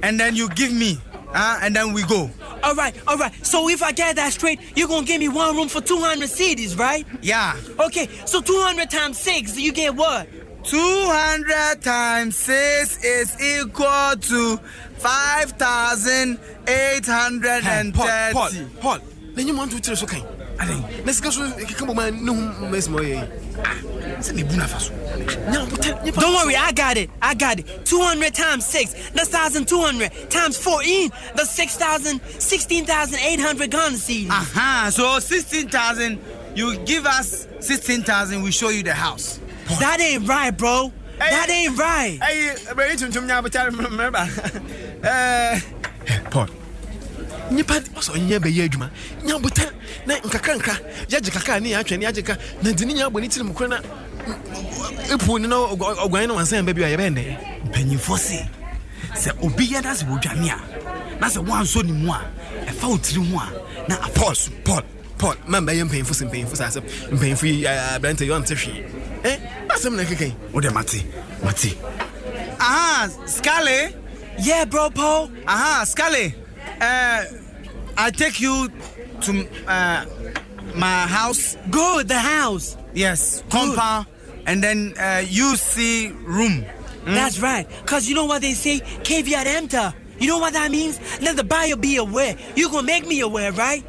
Speaker 6: and then you give me, and then we go.
Speaker 5: All right. So if I get that straight, you're gonna give me 1 room for 200 cedis, right?
Speaker 6: Yeah.
Speaker 5: Okay, so 200 times 6, you get what?
Speaker 6: 200 times 6 is equal to 5,830.
Speaker 7: Paul. Then you want to tell us okay? I think. Let's go. Come on, no mess more.
Speaker 5: Don't worry, I got it. 200 times 6, that's 1,200 times 14, that's 16,800 Ghana cedis.
Speaker 6: So 16,000. You give us 16,000. We show you the house.
Speaker 5: Paul. That ain't right, bro. That ain't right.
Speaker 7: Paul. Nipa also nyebe ye adwuma. Nyabuta na nkakranka. Yaje kaka ne ya atwene yaje ka. Na dini nya aboni tirim kro na epu ni na ogwan na wansan ba bia ye bende.
Speaker 6: Panyimfo se obi ya das wodwane a. Na se wanso ni mu a. E fa otiri mu a. Na
Speaker 7: Paul, man ba yem panyimfo sa asem. Panyimfo brante yo antehwe. Asem na keke.
Speaker 6: O de mate. Scally.
Speaker 5: Yeah, bro, Paul.
Speaker 6: Scally. I take you to my house.
Speaker 5: Good, the house.
Speaker 6: Yes, compound, and then you see room.
Speaker 5: That's right. Because you know what they say? Caveat emptor. You know what that means? Let the buyer be aware. You gonna make me aware, right?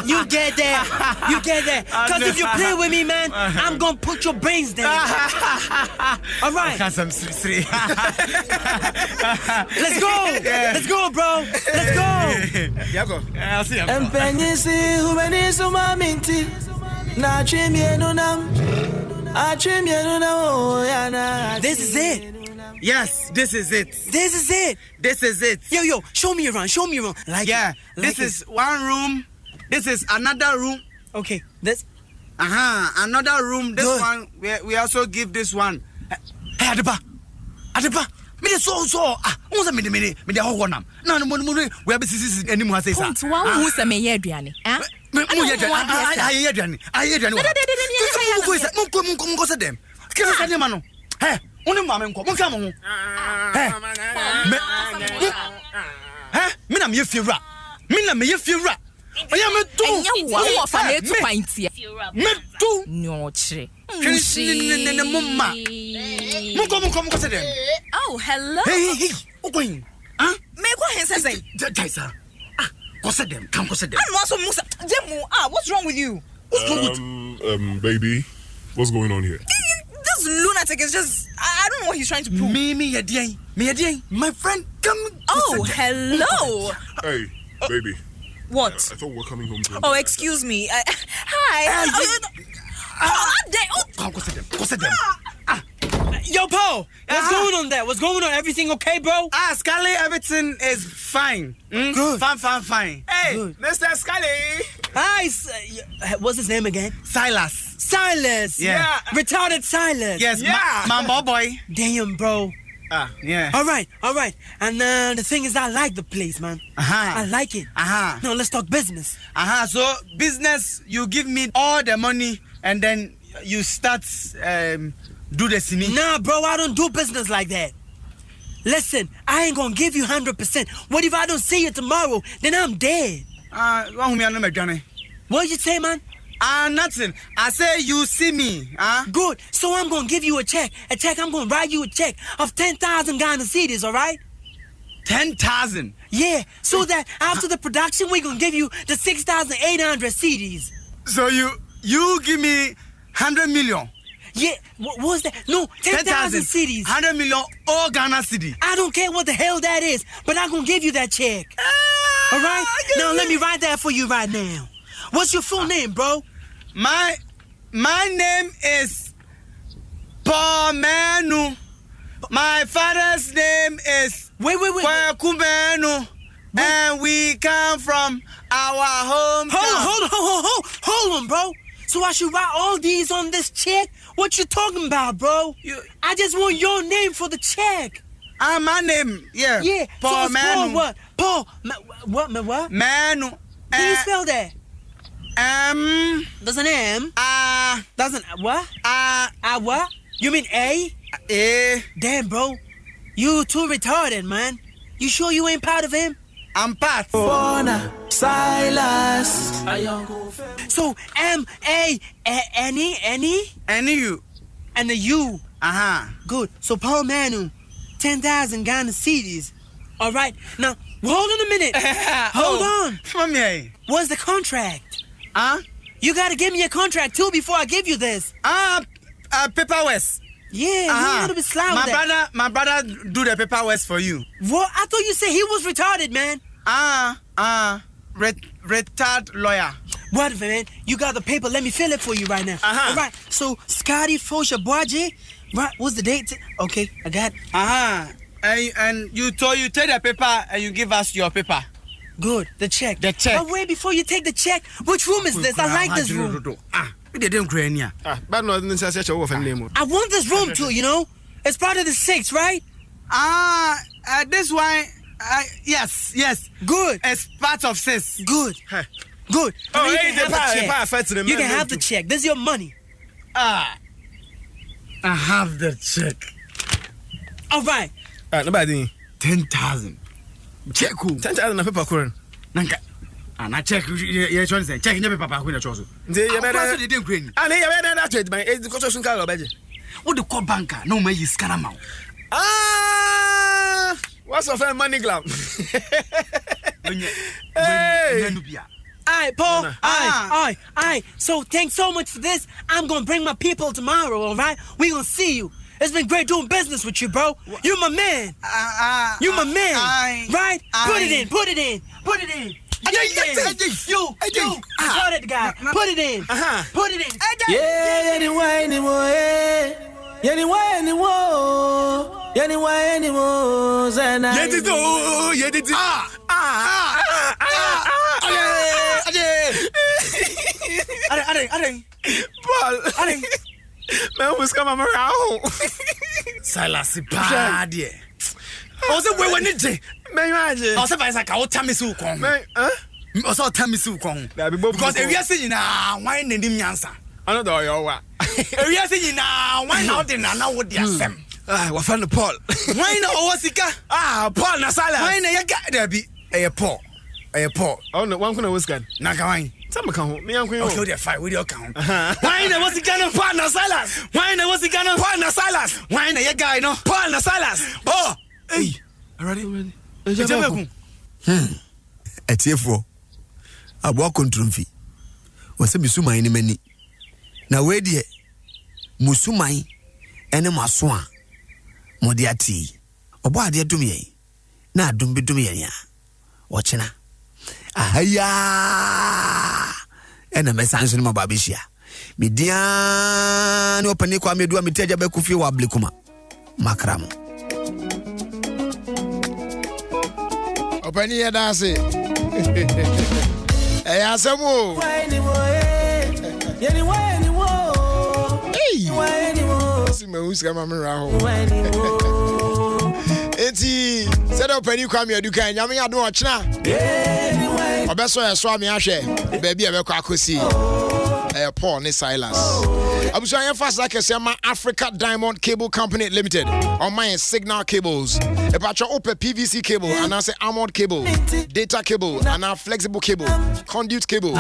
Speaker 5: You get that. You get that. Because if you play with me, man, I'm gonna put your brains down. All right. Let's go. Let's go, bro. Let's go.
Speaker 7: I'll see you.
Speaker 5: This is it.
Speaker 6: Yes, this is it.
Speaker 5: This is it.
Speaker 6: This is it.
Speaker 5: Yo, show me around. Show me around.
Speaker 6: This is one room. This is another room.
Speaker 5: Okay, this.
Speaker 6: Another room. This
Speaker 5: Good.
Speaker 6: one, we also give this one.
Speaker 4: Hey, Adepa. Me so. What's a minute? Me the whole one. No. We have this anymore. Say,
Speaker 8: Point one who's a mayor, Adriani.
Speaker 4: I Only mamma come on. Hey, me na me feel rap. Me na me feel rap. I am too.
Speaker 8: What for me to find here?
Speaker 4: Me too.
Speaker 8: No, che.
Speaker 4: Come say them.
Speaker 8: Oh, hello.
Speaker 4: Hey, who going? Huh?
Speaker 8: Me go hen say.
Speaker 4: Jaisa. Go say them. Come go say them.
Speaker 8: I'm also Musa. Jemu, what's wrong with you?
Speaker 4: What's wrong with
Speaker 9: baby? What's going on here?
Speaker 8: This lunatic is just, I don't know what he's trying to prove.
Speaker 4: Me, my friend, come.
Speaker 8: Oh, hello.
Speaker 9: Hey, baby.
Speaker 8: What?
Speaker 9: I thought we were coming home.
Speaker 8: Oh, excuse me. Hi.
Speaker 4: Go say them.
Speaker 5: Yo, Paul, what's going on there? What's going on? Everything okay, bro?
Speaker 6: Scully, everything is fine.
Speaker 5: Good.
Speaker 6: Fine. Hey,
Speaker 7: Good. Mr. Scully.
Speaker 5: Hi, what's his name again?
Speaker 6: Silas.
Speaker 5: Yeah. Retarded Silas.
Speaker 6: Yes,
Speaker 7: Yeah.
Speaker 6: my boy.
Speaker 5: Damn, bro.
Speaker 6: Yeah.
Speaker 5: All right. And the thing is, I like the place, man. I like it. Now, let's talk business.
Speaker 6: So, business, you give me all the money and then you start do the sini.
Speaker 5: Nah, bro, I don't do business like that. Listen, I ain't gonna give you 100%. What if I don't see you tomorrow? Then I'm dead. What you say, man?
Speaker 6: Nothing. I say you see me.
Speaker 5: Good. So I'm gonna give you a check. I'm gonna write you a check of 10,000 Ghana cedis, all right?
Speaker 6: 10,000.
Speaker 5: Yeah. So that after the production, we're gonna give you the 6,800 cedis.
Speaker 6: So you give me 100 million.
Speaker 5: Yeah. What was that? No, 10,000 cedis.
Speaker 6: 100 million all Ghana cedi.
Speaker 5: I don't care what the hell that is, but I'm gonna give you that check. All right? Now let me write that for you right now. What's your full name, bro?
Speaker 6: My name is Paul Manu. My father's name is
Speaker 5: Wait.
Speaker 6: Kwakumenu. And we come from our hometown.
Speaker 5: Hold on, bro. So I should write all these on this check? What you talking about, bro? I just want your name for the check.
Speaker 6: My name, yeah.
Speaker 5: Yeah.
Speaker 6: Paul
Speaker 5: so
Speaker 6: Manu.
Speaker 5: Paul what? Paul, what?
Speaker 6: Manu.
Speaker 5: Can you spell that?
Speaker 6: There's
Speaker 5: an M. Doesn't what? What? You mean A? Damn, bro. You too retarded, man. You sure you ain't part of him?
Speaker 6: I'm part.
Speaker 5: Silas. So M-A any
Speaker 6: U.
Speaker 5: And the U.
Speaker 6: Good.
Speaker 5: So Paul Manu, 10,000 Ghana cedis. All right. Now hold on a minute. Hold on. What's the contract? You gotta give me a contract too before I give you this.
Speaker 6: Paperwork.
Speaker 5: Yeah, you a little bit slow.
Speaker 6: My brother do the paperwork for you.
Speaker 5: What? I thought you said he was retarded, man.
Speaker 6: Retired lawyer.
Speaker 5: Whatever, man. You got the paper. Let me fill it for you right now. All right. So Scotty Fosha Boaji. Right. What's the date? Okay, I got.
Speaker 6: And you take the paper and you give us your paper.
Speaker 5: Good. The check.
Speaker 6: But
Speaker 5: wait, before you take the check, which room is this? I like this room.
Speaker 7: But no, I
Speaker 5: want this room too, you know? It's part of the 6, right?
Speaker 6: This one, yes.
Speaker 5: Good.
Speaker 6: It's part of 6.
Speaker 5: Good.
Speaker 7: Oh,
Speaker 5: you
Speaker 7: hey,
Speaker 5: can have the check. This is your money.
Speaker 6: I have the check.
Speaker 5: All right.
Speaker 7: Nobody.
Speaker 6: 10,000. Check.
Speaker 7: 10,000 na paper current.
Speaker 6: Nanka. Na check. You trying to say check. You paper. Who na choose?
Speaker 7: You better. And you better that trade, man. It's because of some kind of budget.
Speaker 6: What the call banker? No me is scanner.
Speaker 7: Ah, what's of a money club?
Speaker 5: Hey. Alright, Paul. Alright. So thanks so much for this. I'm gonna bring my people tomorrow, alright? We gonna see you. It's been great doing business with you, bro. You're my man. You my man, right? Put it in. You. Tell that guy. Put it in. Put it in.
Speaker 10: Yeah, anyway.
Speaker 7: Paul. Man was come around.
Speaker 6: Silas Padie.
Speaker 7: Also, when it is, may imagine.
Speaker 6: Also, by Saka, Tamisu Kong. Also, Tamisu Kong. Because if you are saying now, why name him answer?
Speaker 7: I don't know your what.
Speaker 6: If you are saying now, why not in now what they are saying?
Speaker 7: What fun Paul?
Speaker 6: Why not Osika?
Speaker 7: Paul Nasala.
Speaker 6: Why not there be a Paul?
Speaker 7: Oh, no, one can was good.
Speaker 6: Nakawine.
Speaker 7: Some account, me uncle.
Speaker 6: Okay, they fight with your account. Why not was the gun partner Silas? Why not was the gun partner Silas? Why not your guy no partner Silas? Oh, hey,
Speaker 7: ready.
Speaker 4: Etiefo. Abo kontrumfi. Wose misumai ni mani. Na we die musumai ene maso a mode ati. Obo ade dum ye. Na adum bi dum ye ya. Ochena. Ahaya. Ena mesanso ni mababishia. Midian opani kwa medua miteja be kufi wa blikuma. Makram.
Speaker 3: Opani ya dase. Asamo. Hey. Sima uska mamra ho. Enti said opani kwa meduka nyame ya do ochna. Obeso ya so ame ahwe baabi e be kwa akosi. Paul ni Silas. Abusuan ya fast like sema Africa Diamond Cable Company Limited. On my Signal cables. E patcho open PVC cable and I say armored cable, data cable and a flexible cable, conduit cable.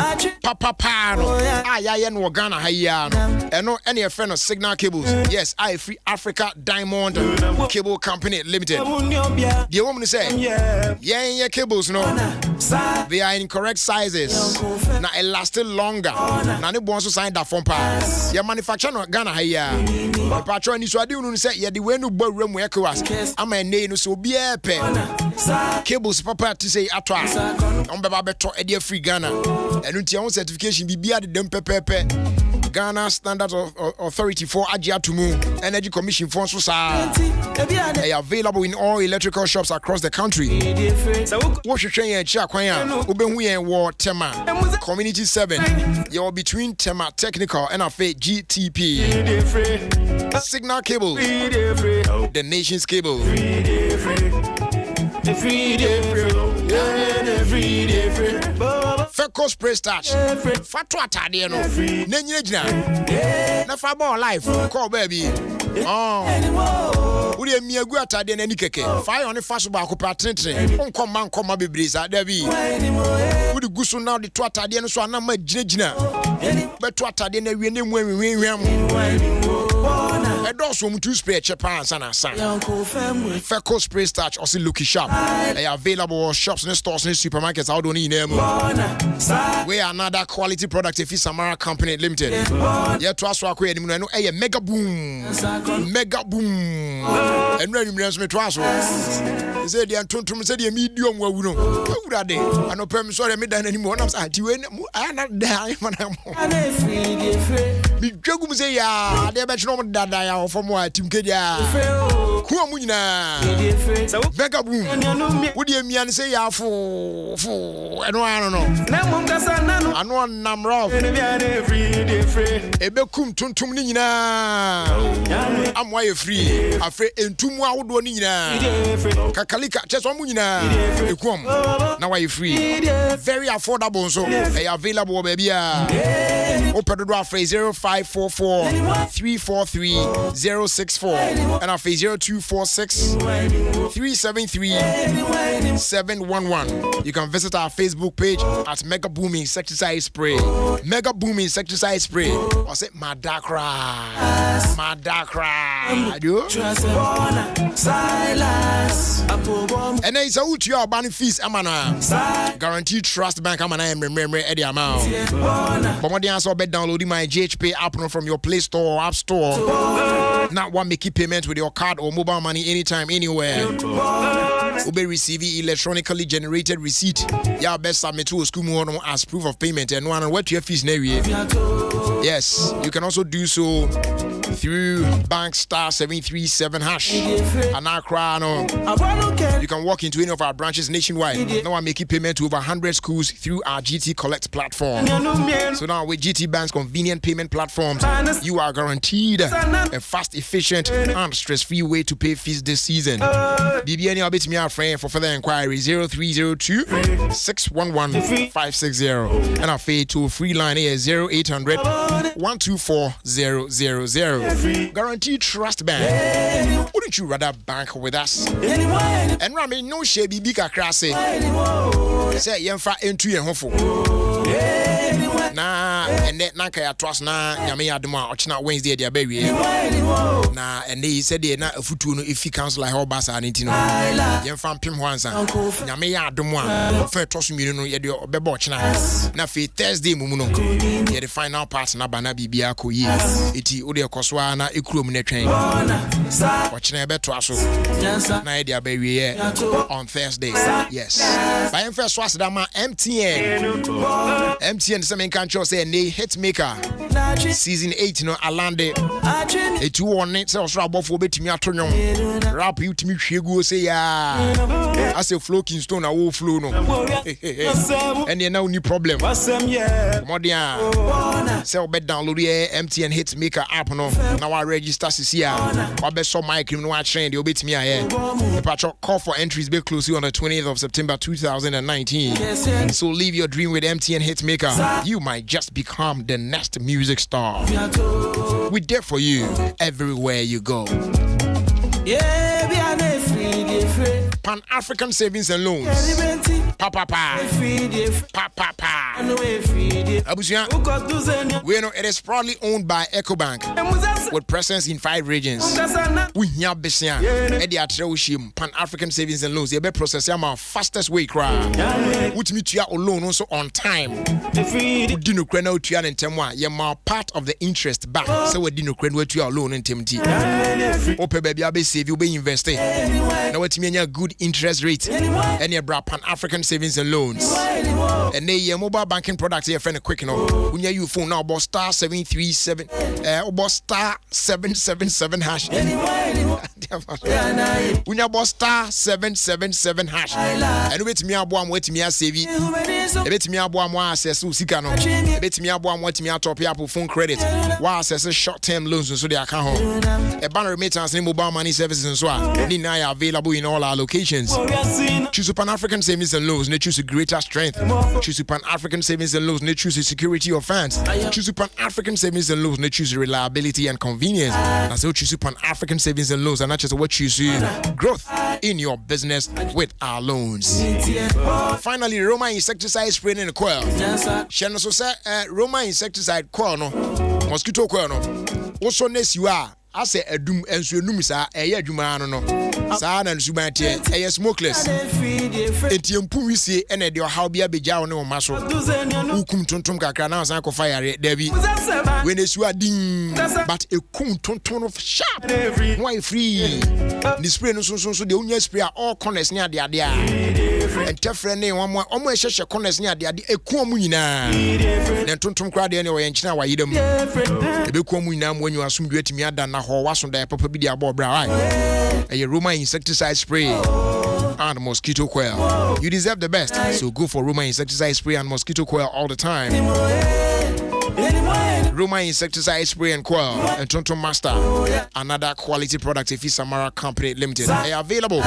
Speaker 3: Papa pano. Ya no Ghana haya no. E no any friend of Signal cables. Yes, I free Africa Diamond Cable Company Limited. The woman say, yeah, cables no. They are in correct sizes. Now it lasted longer. Now they want to sign that phone pass. Your manufacturer no Ghana here. The patron is what you say. Yeah, the way no boy room work was. I'm a name so be a pen. Cables papa to say atwa. On baba beto e dey free Ghana. And until certification be the dem pepe. Ghana Standard Authority for Ajiatumu Energy Commission for Sosa. They are available in all electrical shops across the country. What you train Chakwaya, Ubenwe War Tema, Community 7. You're between Tema Technical and Afe GTP. Signal cable, the nation's cable. Fecos spray starch. Fatwa tade no. Nenyina gina. Na fa bon life. Call baby. Oh. Uri emiagu atade na ni keke. Fa yo ne fa so ba ko patrenten. Onkom man koma bebreza da bi. Uri gusu na de to atade no so ana ma gina. Beto atade na wie ne mu anwiam. Edoso mu two spray chepa ansa na san. Fecos spray starch also look sharp. They are available shops and stores and supermarkets out on name. We are another quality product if it's Samara Company Limited. Yeah, to us work no a mega boom. And when you me to us. Say the antontum said the medium where we know. Who are they? I know perm sorry me done anymore. I'm saying I not die man. Big jogum say ya, they bet no dada from what Tim Kedia. Who am na? Mega boom. Would you mean say ya for I don't know. I know I'm rough. Ebekum tuntum ni nyina. I'm why free. Afre entumu awodo ni nyina. Kakalika just one nyina. Ekum. Now why free. Very affordable so. They are available baby. Open the door for 0544 343 064 and after 0246 373 711. You can visit our Facebook page at Mega Booming Insecticide Spray. Mega Booming Insecticide Spray. I say Madakra. And then it's a wood your banning fees, Amana. Guaranteed Trust Bank, Amana, and remember Eddie amount. But what the answer bet downloading my GHP app from your Play Store or App Store. Not one make payment with your card or mobile money anytime, anywhere. Will be receiving electronically generated receipt. Yeah, best submit to a school as proof of payment and one on what your fees near. Yes, you can also do so through bank star 737 hash. And you can walk into any of our branches nationwide. Now I'm making payment to over 100 schools through our GT Collect platform. So now with GT Bank's convenient payment platforms, you are guaranteed a fast, efficient, and stress-free way to pay fees this season. BBN, I'll be to me our friend for further inquiry 0302 611 560. And our fee to free line is 0800 124 000. Guaranteed Trust Bank. Wouldn't you rather bank with us? And Rami, no shame, be crassi. Say, Yemfa into your home. Na and that Naka trust na Yamia Duma, Ochna Wednesday, their baby. Na and they said they're not a futuno if he counts like Hobasa and Intino. Yemfam Pim Wansa, Yamia Duma, first trust me, you Bebochna. Na fe Thursday Mumuno, the final part na Bana Bibiako ye. Iti Udia Koswana, Ikrum train. Watching a better also. Na idea baby on Thursday. Yes. By him first was Dama MTN some country say ne hit maker season 8 no alande e tu on it so abofo betimi atonyon rap you timi hwegu say ya as a flow Kingston na wo flow no and you now ni problem modern say obe download MTN hit maker app no now I register cc obe so mic no a trend you betimi aye the patch call for entries be close on the 20th of September 2019 so live your dream with MTN hit maker. You might just become the next music star. We're there for you everywhere you go. Pan-African Savings and Loans. Papa. Abusia. We know it is proudly owned by EcoBank with presence in 5 regions. We here Besia. Edi Atreushim Pan-African Savings and Loans. You be process our fastest way cry. Which meet you alone also on time. Dino Kreno Tian and Temwa. You are part of the interest back. So we dino Kreno to your loan and Timti. Ope baby I be save you be invested. Now what mean your good interest rate and your Pan-African Savings and Loans. And they your mobile banking products here friend quick no. When you phone now about star 737 about star 777 hash. When you about star 777 hash. And wait me abo am wait me a save. Wait me abo am wa access sika no. Wait me abo am wait me a top up phone credit. Wa access short-term loans so they account home. A banner remittance in mobile money services and so on. Ni na available in all our locations. Choose Pan-African Savings and Loans. They choose a greater strength. Choose Pan-African Savings and Loans. They choose a security of funds. Choose Pan-African Savings and Loans. They choose reliability and convenience. And so choose Pan-African Savings and Loans. And not just what you see growth in your business with our loans. Finally, Roma insecticide spray in the coil. She also said Roma insecticide coil no mosquito coil no. Also next you are. I say a doom and so numisa a yadumano no. San and Subante, a smokeless. Etium Pumisi and a dear how be a beja no muscle. Ukum tontum kakana sanko fire, Debbie. When it's you are ding, but a kum tonton of sharp. Why free? The spray no so the only spray all corners near the idea. And Tefrene one more almost a corners near the idea. A comuna. Then tontum crowd anyway and China, why you them. A big comuna when you assume you to me than a whole was on the papa be the above bra. A Roma insecticide spray and mosquito coil. You deserve the best, so go for Roma insecticide spray and mosquito coil all the time. Roma insecticide spray and coil and Tonto Master, another quality product if it's Samara Company Limited. They are available.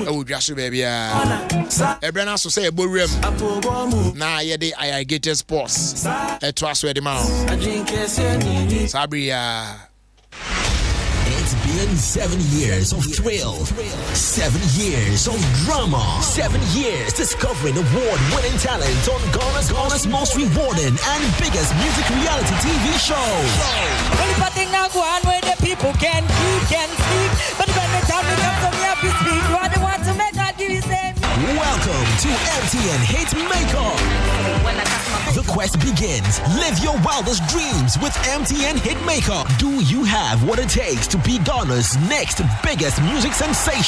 Speaker 3: Oh, just baby. Everyone so say a bull Nah, yeah, they irrigated sports. A trust where the mouth. Sabria.
Speaker 11: It's 7 years of thrill, 7 years of drama, 7 years discovering award-winning talent on Ghana's most rewarding and biggest music reality TV show.
Speaker 12: Only thing now go on where the people can sleep, but when the time comes from here to speak, what they want to make God do is say.
Speaker 11: Welcome to MTN Hitmaker. The quest begins. Live your wildest dreams with MTN Hitmaker. Do you have what it takes to be Ghana's next biggest music sensation?